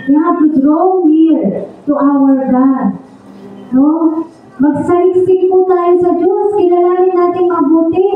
[SPEAKER 1] We have to draw near to our God. No? Magsaliksik po tayo sa Diyos. Kilalanin natin mabuti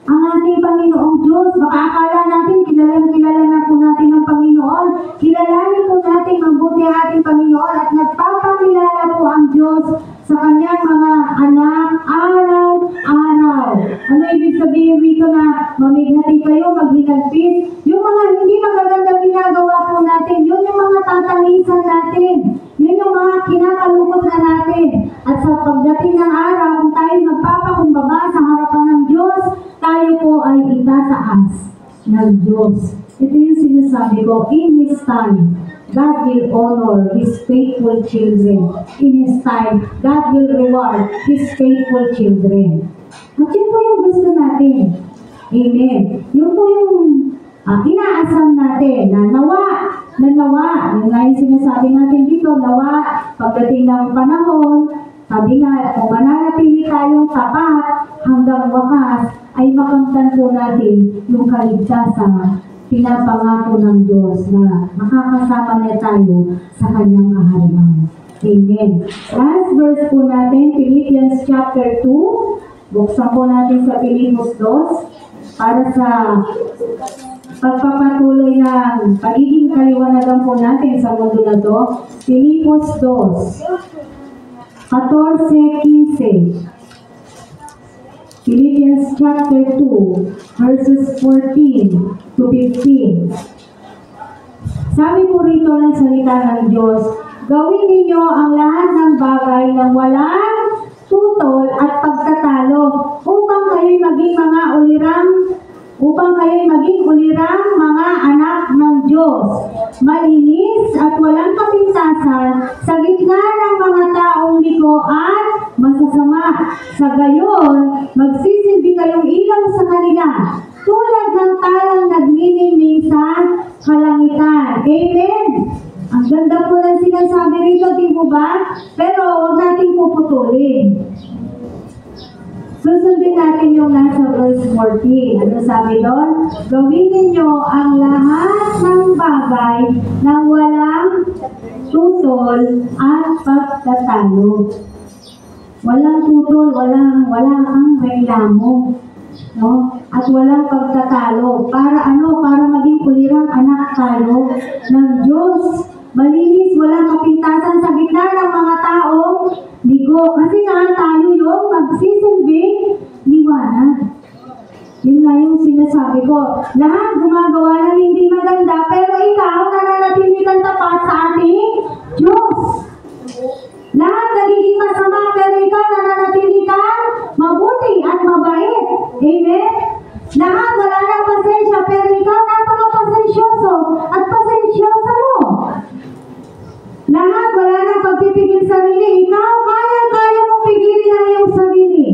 [SPEAKER 1] ang ating Panginoong Diyos. Baka akala natin, kilala na po natin ang Panginoon. Kilalanin po natin mabuti ang ating Panginoon at nagpapakilala po ang Diyos sa kanyang mga anak araw-araw. Ano ibig sabihin dito na mamighati kayo, maghinagpis? Yung mga hindi magagandang ginagawa po natin, yun yung mga tatangisan natin. Yun yung mga kinakalungkot na natin. At sa pagdating ng araw, kung tayo magpapakumbaba sa harapan ng Diyos, tayo po ay itataas ng Diyos. Ito yung sinasabi ko, in His time, God will honor His faithful children. In His time, God will reward His faithful children. At yun po yung gusto natin. Amen. Yun po yung inaasam natin na nawa. Yung nga yung sinasabi natin dito, nawa, pagdating ng panahon, sabi nga, kung mananatili tayong tapat hanggang wakas, ay makamtan po natin yung kaligtasan pinapangako ng Diyos na makakasama niya tayo sa kanyang kaharian. Amen. Last verse po natin, Philippians chapter 2. Buksan po natin sa Pilipos 2 para sa pagpapatuloy ng pagiging kaliwanagan po natin sa mundo na to. Pilipos 2, 14-15. Philippians chapter 2, verses 14 to 15. Sabi po rito ng salita ng Diyos, gawin ninyo ang lahat ng bagay ng walang tutol at pagtatalo upang kayo'y maging ulirang mga anak ng Diyos, malinis at walang kapintasan sa gitna ng mga taong liko at masasama. Sa gayon, magsisilbi kayong ilaw sa kanila, tulad ng talang nagniningning sa kalangitan 14. Ano sabi doon? Gawin ninyo ang lahat ng bagay na walang tutol at pagtatalo. Walang tutol, walang ang reklamo. No? At walang pagtatalo. Para ano? Para maging kulirang anak tayo ng Diyos. Malinis, walang kapintasan sa gitna ng mga taong ligo. Kasi nga tayo yung magsisilbing liwanag. Yun nga yung sinasabi ko. Lahat gumagawa ng hindi maganda, pero ikaw nananatili kang tapat sa ating Diyos. Lahat nagiging masama, pero ikaw nananatili kang mabuti at mabait. Amen? Lahat wala ng pasensya, pero ikaw napaka-pasensyoso at pasensyoso mo. Lahat wala ng pagpipigil sarili, ikaw kaya mong pigilin ang iyong sarili.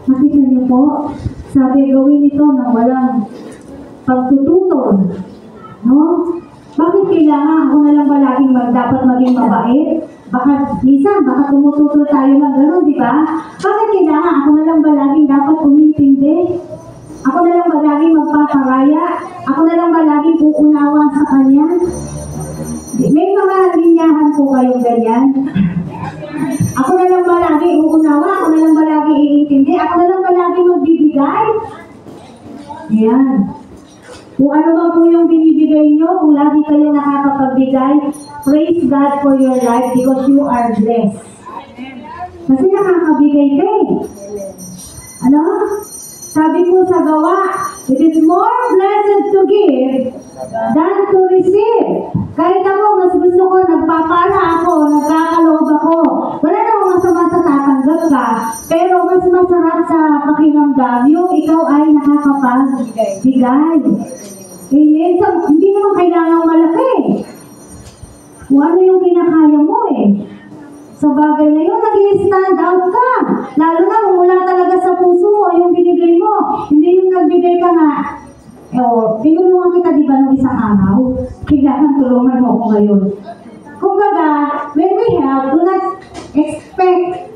[SPEAKER 1] Makita niyo po, sabi gawin ito na walang pagtututol. No? Bakit kailangan ako na lang ba laging dapat maging mabait? Minsan, baka tumututol tayo ng gano'n, di ba? Bakit kailangan ako na lang ba laging dapat umintindi? Ako na lang ba laging magpaparaya? Ako na lang ba laging uunawa sa Kanya? May mga linyahan po kayong ganyan. Ako na lang ba lagi uunawa? Ako na lang ba lagi iintindi? Ako na lang ba lagi magbibigay? Yan. Kung ano ba po yung binibigay nyo, kung lagi kayo nakakapagbigay, praise God for your life because you are blessed. Kasi nakakabigay ka eh. Ano? Sabi po sa gawa, it is more blessed to give than to receive. Kahit ako, mas gusto ko, nagpapala ako, nagkakaloob ako. Wala namang masama sa tatanggap ka, pero mas masarap sa pakiramdam yung ikaw ay nakakapagbigay. Amen? So, hindi naman kailangan malaki. Kung ano yung kinakaya mo eh. Sa bagay na yun, nag-i-stand out ka. Lalo na kung wala talaga sa puso mo yung binigay mo. Hindi yung nagbigay ka nga. Tinulungan kita diba nung isang araw? Kailangan tulungan mo ako ngayon. Kumbaga, when we help, do not expect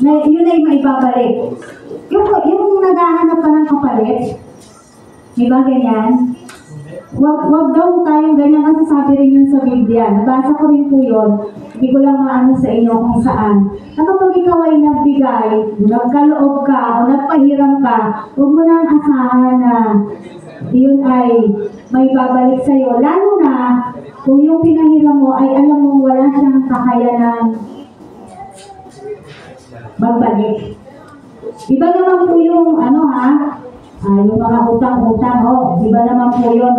[SPEAKER 1] na yun ay maibabalik. Yung naghahanap ka ng kapalit, diba ganyan? Wag daw tayong ganyan kasi sabi rin yun sa Biblia. Nabasa ko rin po yun. Hindi ko lang maano sa inyo kung saan. Na kapag ikaw ay nagbigay, nagkaloob ka, o nagpahiram ka, huwag mo nang asahan na yun ay may babalik sa'yo. Lalo na kung yung pinahiram mo ay alam mo wala siyang kakayanan magbalik. Iba naman po yung yung mga utang-utang, iba naman po yun,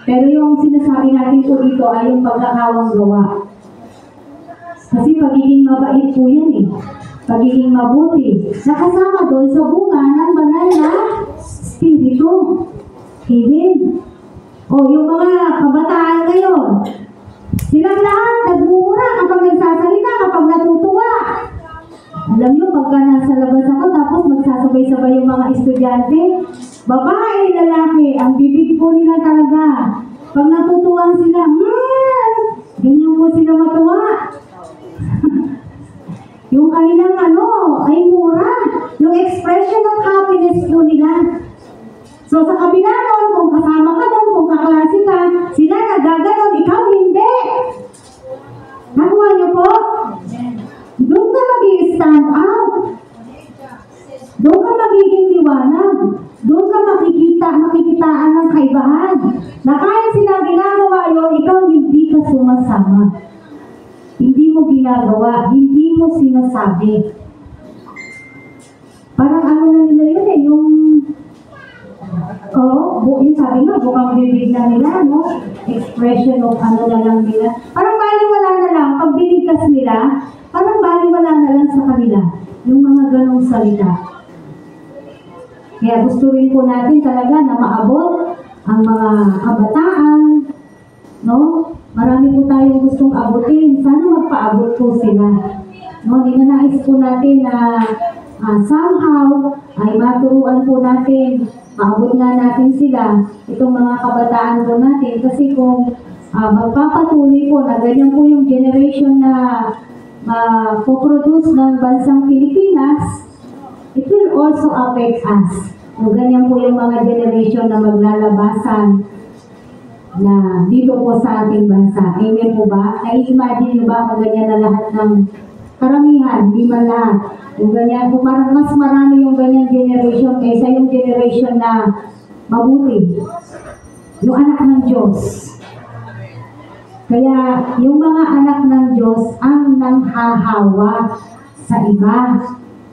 [SPEAKER 1] Pero yung sinasabi natin po dito ay yung pagkakawang gawa. Kasi pagiging mabait po yan eh. Pagiging mabuti. Nakasama doon sa bunga ng banal na Espiritu. Amen. Yung mga kabataan ngayon, silang lahat nagmumura kapag nagsasalita, kapag natutuwa. Alam nyo, pagka nasa labas ako, tapos magsasabay-sabay yung mga estudyante, babae, lalaki, ang bibig po nila talaga. Pag natutuwa sila, ganyan po sila matuwa. Yung kanilang ay mura. Yung expression of happiness po nila. So sa kabila nun, kung kasama ka doon, kung kaklase ka, sila nagaganon, ikaw hindi. Nakuha niyo po? Doon ka mag-i-stand out. Doon ka magiging liwanag. Doon ka makikitaan ng kaibahan. Na kahit sila ginagawa yun, ikaw hindi ka sumasama. Hindi mo ginagawa, hindi mo sinasabi. Parang na nila yun eh, yung sabi nga, bukang bibig na nila, expression of na lang nila. Parang baliwala na lang, pag binigkas nila, parang baliwala na lang sa kanila, yung mga ganong salita. Kaya gusto rin po natin talaga na maabot ang mga kabataan, Marami po tayong gustong abutin. Sana magpaabot po sila. Ninanais po natin na somehow ay maturuan po natin, maabot nga natin sila, itong mga kabataan po natin. Kasi kung magpapatuloy po na ganyan po yung generation na po-produce ng bansang Pilipinas, it will also affect us. Kung ganyan po yung mga generation na maglalabasan na dito po sa ating bansa. Amen po ba? Nai-imagine nyo ba kung ganyan na lahat ng karamihan, hindi man lahat. Kung ganyan, kung mas marami yung ganyan generation kaysa yung generation na mabuti. Yung anak ng Diyos. Kaya yung mga anak ng Diyos ang nanghahawa sa iba.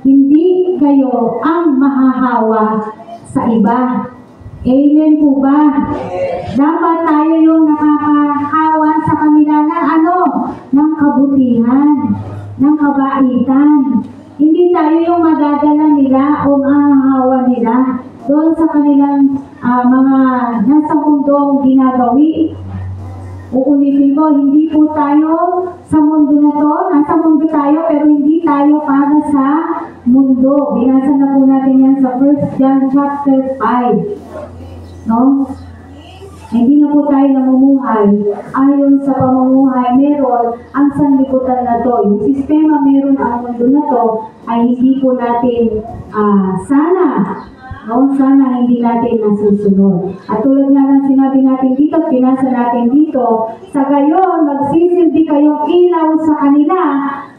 [SPEAKER 1] Hindi kayo ang mahahawa sa iba. Amen po ba? Dapat tayo yung nakakahawa sa kanila ng ano? Ng kabutihan, ng kabaitan. Hindi tayo yung madadala nila o mahahawa nila doon sa kanilang mga nasa mundong ginagawi. Uulitin ko, hindi po tayo sa mundo na to. Nasa mundo tayo pero hindi tayo para sa mundo. Binasa na po natin yan sa 1 John chapter 5. No? Hindi na po tayo namumuhay. Ayon sa pamumuhay, meron ang sanlibutan na to. Yung sistema meron ang mundo na to ay hindi po natin sana hindi natin nasusunod. At tulad nga ng sinabi natin dito at pinasa natin dito, sa gayon, magsisilbi kayong ilaw sa kanila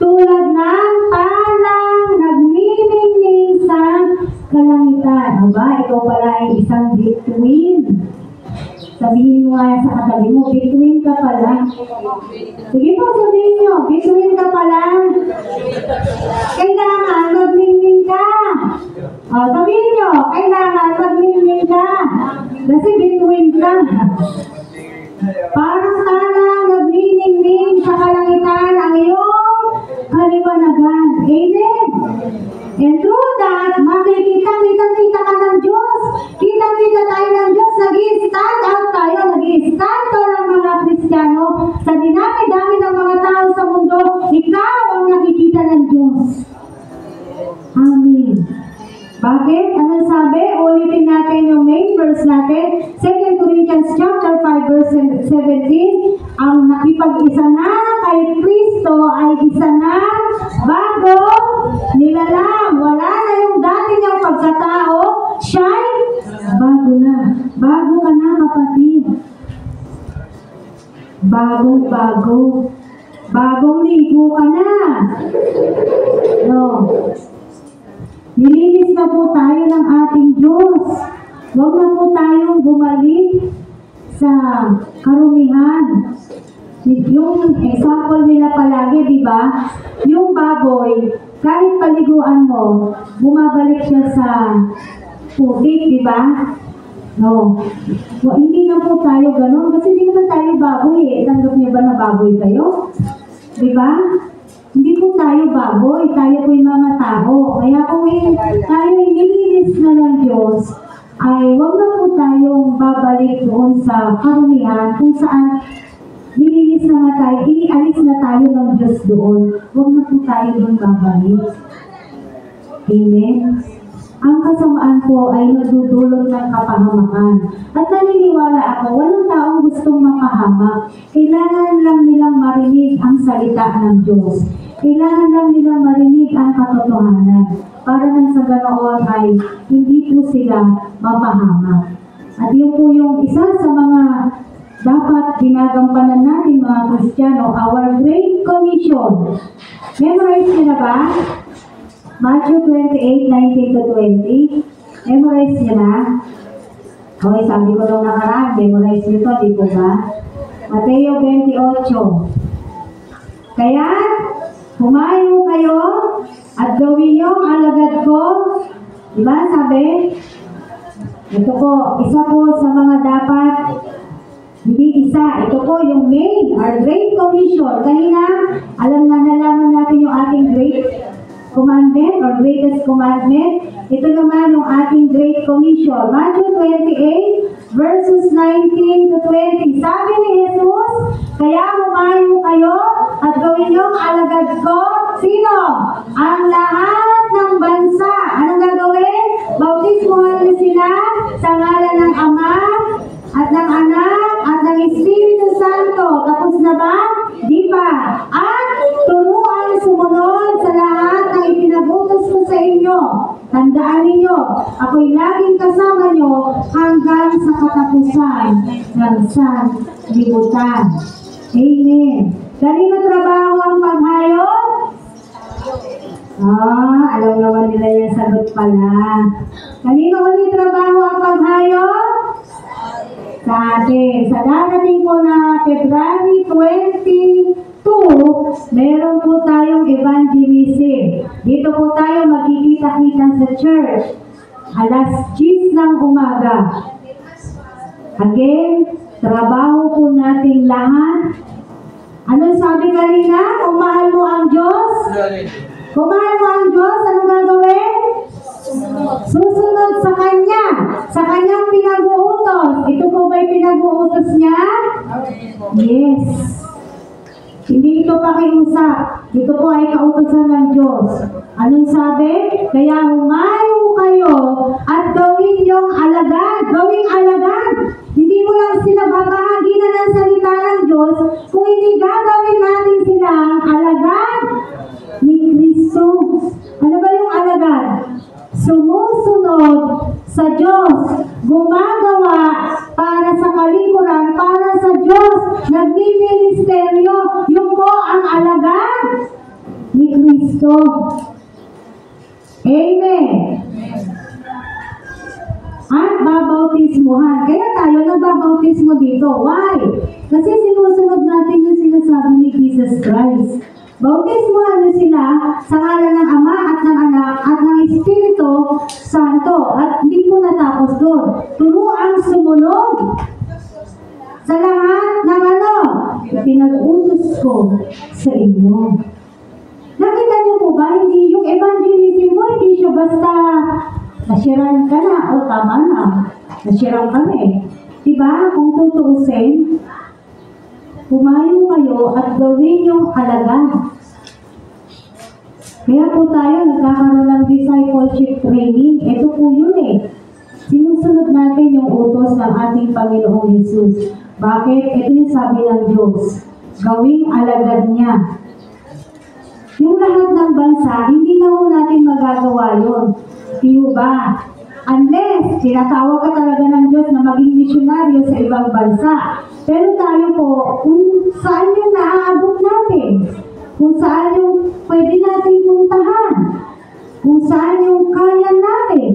[SPEAKER 1] tulad ng palang nagniningning sa kalangitan. Aba, ikaw pala ay isang bituin. Sabihin mo nga sa katabi mo, bituin ka pala. Sige po, sabihin nyo, bituin ka pala. Kailangan magningning ka. Sabihin nyo, kailangan magningning ka. Kasi bituin ka. Parang talang nagniningning sa kalangitan ang iyong kaliwanagan. Amen. And through that, makikita ka ng Diyos. Kita tayo ng Diyos. Nag-i-stand out tayo. Nag-i-stand to ng mga Kristiyano. Sa dinami-dami ng mga tao sa mundo, ikaw ang nakikita ng Diyos. Amen. Bakit? Ano sabi? Ulitin natin yung main verse natin. 2 Corinthians chapter 5 verse 17. Ang nakipag-isa na kay Kristo ay isa na bagong nilalang. Wala na yung dati niyang pagkatao. Siya'y bago na. Bago ka na, kapatid. Bagong-bago. Bagong ligo ka na. No. Nilinis na po tayo ng ating Diyos. Huwag na po tayong bumalik sa karumihan. Yung example nila palagi, di ba? Yung baboy, kahit paliguan mo, bumabalik siya sa putik, di ba? No. Well, hindi na po tayo ganun. Kasi hindi naman tayo baboy eh. Tanggap niyo ba na baboy kayo? Di ba? Hindi po tayo baboy, tayo po yung mga tao. Kaya kung tayo inilinis na ng Diyos, ay huwag na po tayong babalik doon sa karumihan kung saan nilinis na nga tayo, inialis na tayo ng Diyos doon. Huwag na po tayo doon babalik. Amen? Ang kasamaan po ay nagdudulot ng kapahamakan. At naniniwala ako, walang taong gustong mapahamak. Kailangan lang nilang marinig ang salita ng Diyos. Kailangan lang nilang marinig ang katotohanan. Para nang sa ganoon ay hindi po sila mapahamak. At yun po yung isa sa mga dapat ginagampanan natin mga Kristiyano, our Great Commission. Memorize niyo na ba? Matthew 28:19 to 20. Memorize niyo na. Okay, sabi ko nung nakaraan, memorize niyo to, di po ba? Mateo 28. Kaya, humayo kayo at gawin niyo ang alagad ko. Diba sabi? Ito po, isa po sa mga dapat, hindi isa, ito po yung main, our Great Commission. Kanina, nalaman natin yung ating Great Commandment or Greatest Commandment. Ito naman yung ating Great Commission. Matthew 28 verses 19 to 20. Sabi ni Jesus, kaya humayo kayo at gawin niyong alagad ko. Sino? Ang lahat ng bansa. Anong gagawin? Bautismuhan niyo sila sa ngalan ng Ama at ng Anak at ng Espiritu Santo. Tapos na ba? Di pa. At turuan sumunod sa lahat ng ipinagutos ko sa inyo. Tandaan ninyo, ako'y laging kasama nyo hanggang sa katapusan ng sanlibutan. Amen. Kanino trabaho ang paghayop? Alam naman nila yung sagot pala. Kanino ulit trabaho ang paghayop? Sa atin. Sa darating po na February 22, meron po tayong evangelism. Dito po tayo magkikita-kita sa church. Alas 10 ng umaga. Again, trabaho po nating lahat. Ano sabi kanina? Kung mahal mo ang Diyos? Kung mahal mo ang Diyos, anong gagawin? Susunod sa Kanya. Sa Kanyang pinag-uutos. Ito po ba'y pinag-uutos niya? Yes. Hindi ito pakiusap. Ito po ay kautosan ng Diyos. Anong sabi? Kaya humayo kayo at gawin yung alagad. Gawing alagad. Hindi mo lang sila babahagi na ng salita ng Diyos kung hindi gagawin natin silang alagad ni Kristo. Ano ba yung alagad? Sumusunod sa Diyos, gumagawa para sa kalikuran, para sa Diyos, nagmi-ministeryo, yung po ang alagad ni Kristo. Amen. At babautismuhan. Kaya tayo nagbabautismo dito. Why? Kasi sinusunod natin yung sinasabi ni Jesus Christ. Bautismuhan niyo sila sa ngalan ng Ama at ng Anak at ng Espiritu Santo. At hindi po natapos doon. Turuan sumunod sa lahat ng pinag-utos ko sa inyo. Nakita niyo po ba, hindi yung evangelism mo, hindi siya basta nasirang ka na, o tama na, nasirang kami. Diba? Kung tutuusin, humayo kayo at gawin yung alagad. Kaya po tayo nagkakaroon ng discipleship training. Ito po yun eh. Sinusunod natin yung utos ng ating Panginoong Jesus. Bakit? Ito yung sabi ng Diyos. Gawing alagad niya. Yung lahat ng bansa, hindi na po natin magagawa yun. Tiyo ba? Unless, tinatawag ka talaga ng Diyos na maging misyonaryo sa ibang bansa. Pero tayo po, kung saan yung naaabot natin, kung saan yung pwede natin puntahan, kung saan yung kaya natin.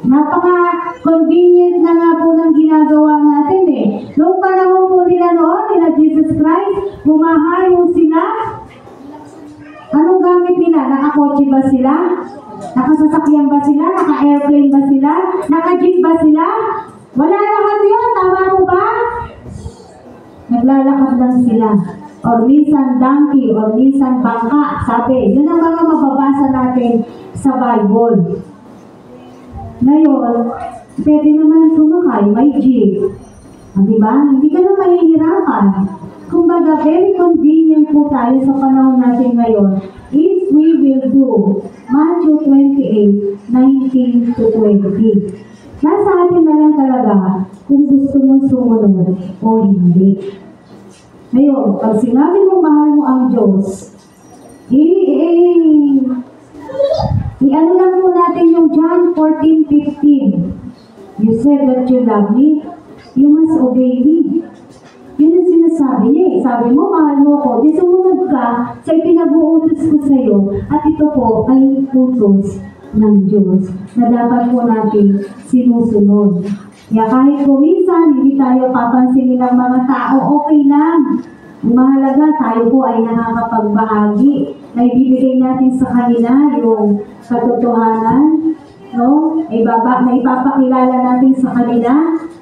[SPEAKER 1] Napaka-convenient na nga po ng ginagawa natin eh. Noong panahon po nila noon, nila Jesus Christ, humahayo sila. Anong gamit nila? Nakakotse ba sila? Nakasasakyan ba sila? Naka-airplane ba sila? Naka-jeep ba sila? Wala lahat yun. Tama mo ba? Naglalakad lang sila. Or minsan donkey, or minsan bangka. Sabi, yun ang mga mababasa natin sa Bible. Ngayon, pwede naman sumakay, may jeep. Diba? Hindi ka na mahihirapan. Kumbaga, very convenient po tayo sa panahon natin ngayon. If we will do Matthew 28, 19 to 20. Nasa atin na lang talaga kung gusto mong sumunod o hindi. Ngayon, pag sinabi mo mahal mo ang Diyos, i-ano lang po natin yung John 14:15. You said that you love me, you must obey me. Yun ang sinasabi niya eh. Sabi mo, mahal mo ako. Di sumunod ka sa pinag-uutos ko sa iyo. At ito po ay utos ng Diyos na dapat po natin sinusunod. Kaya kahit kuminsan, hindi tayo papansinin ng mga tao, okay lang. Ang mahalaga, tayo po ay nakakapagbahagi. Na ibibigay natin sa kanila yung katotohanan. No? Na ipapakilala natin sa kanila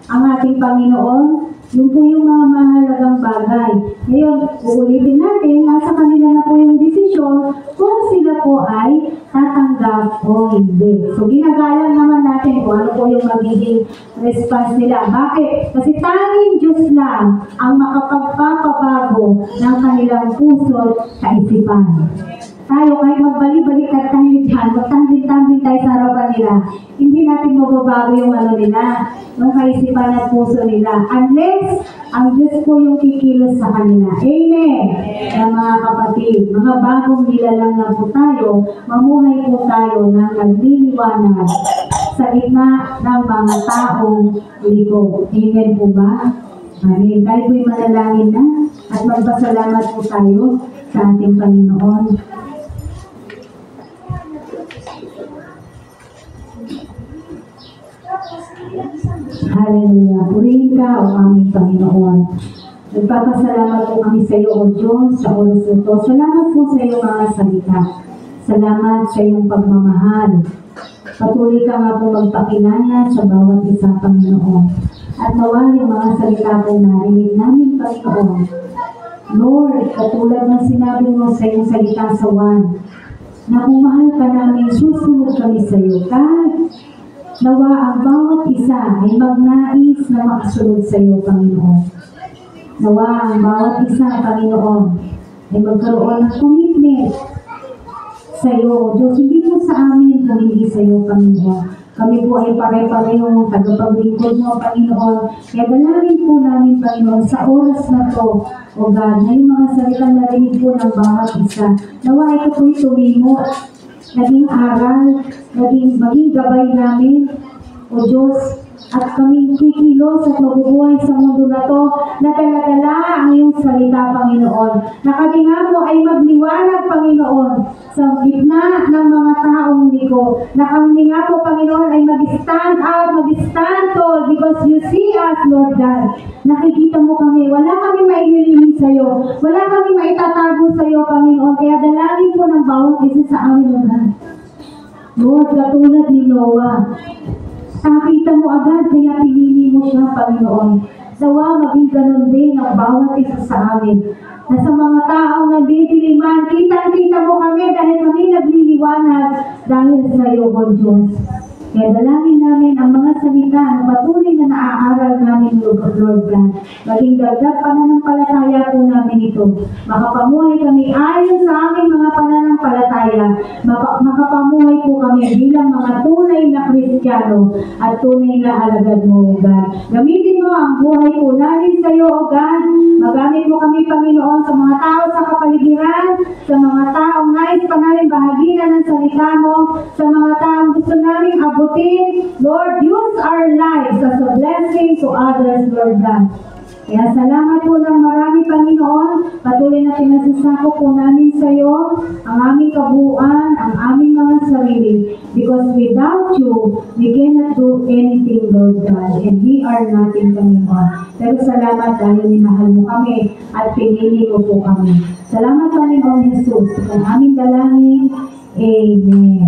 [SPEAKER 1] ang ating Panginoon. Yun po yung mga mahalagang bagay. Ngayon, uulitin natin, nasa kanila na po yung desisyon kung sila po ay tatanggap o hindi. So, ginagalang naman natin kung ano po yung magiging response nila. Bakit? Kasi tanging Diyos lang ang makapagpapabago ng kanilang puso at kaisipan. Tayo, kahit magbalik-baliktad tayo dyan, magtambling-tambling tayo sa harapan nila, hindi natin mababago yung nila, yung kaisipan at puso nila. Unless, ang Diyos po yung kikilos sa kanila. Amen! Kaya mga kapatid, mga bagong nilalang na po tayo, mamuhay po tayo ng nagliliwanag sa gitna ng mga taong liko. Amen po ba? Amen. Tayo po'y manalangin na at magpasalamat po tayo sa ating Panginoon. Hallelujah. Purihin ka, o aming Panginoon. Nagpapasalamat po kami sa iyo, O Diyos, sa oras ito. Salamat po sa iyong mga salita. Salamat sa iyong pagmamahal. Patuloy ka nga po magpakilala sa bawat isa, Panginoon. At nawa yung mga salita po narinig namin, Panginoon. Lord, katulad ng sinabi mo sa iyong salita sa 1, na kung mahal ka namin, susunod kami sa iyo. God, nawa ang bawat isa ay magnais na makasunod sa iyo, Panginoon. Nawa ang bawat isa, Panginoon, ay magkaroon ng commitment sa iyo, Diyos. Hindi po sa amin kung hindi sa iyo, Panginoon. Kami po ay pare-parehong tagapaglingkod mo, Panginoon. Kaya dalangin po namin, Panginoon, sa oras na to, O God, na yung mga salitang narinig po ng bawat isa. Nawa ito po'y tumimo, naging aral, maging gabay namin, O Diyos, at kaming kikilos at mabubuhay sa mundo na to, na dala-dala ang iyong salita, Panginoon. Na kami nga po ay magliwanag, Panginoon, sa gitna ng mga taong liko. Na kami nga po, Panginoon, ay mag-stand out, mag-stand tall, because you see us, Lord God. Nakikita mo kami. Wala kami maililihim sa iyo. Wala kami maitatago sa iyo, Panginoon. Kaya dalangin po ng bawat isa sa amin, Lord, katulad ni Noah. Nakita mo agad, kaya pinili mo siya, Panginoon. Nawa, maging ganun din ang bawat isa sa amin. Na sa mga taong nagdidiliman, kitang-kita mo kami dahil kami nagliliwanag dahil sa iyo, O Diyos. Kaya dalangin namin ang mga salita na patuloy na naaaral namin, Lord God. Maging dagdag pananampalataya po namin ito. Makapamuhay kami ayon sa aming mga pananampalataya. Makapamuhay po kami bilang mga tunay na Kristiyano at tunay na alagad mo, O God. Gamitin mo ang buhay po namin sa iyo, O God. Magamit mo kami, Panginoon, sa mga tao sa kapaligiran, sa mga taong nais pa namin bahaginan ng salita mo, sa mga taong gusto namin Lord, use our lives as a blessing to others, Lord God. Kaya salamat po ng marami, Panginoon. Patuloy na pinasasako po namin sa iyo ang aming kabuuan, ang aming mga sarili. Because without you, we cannot do anything, Lord God. And we are nothing, Panginoon. Pero salamat dahil minahal mo kami at pinili mo po kami. Salamat, Panginoon Jesus. Ang aming dalangin. Amen.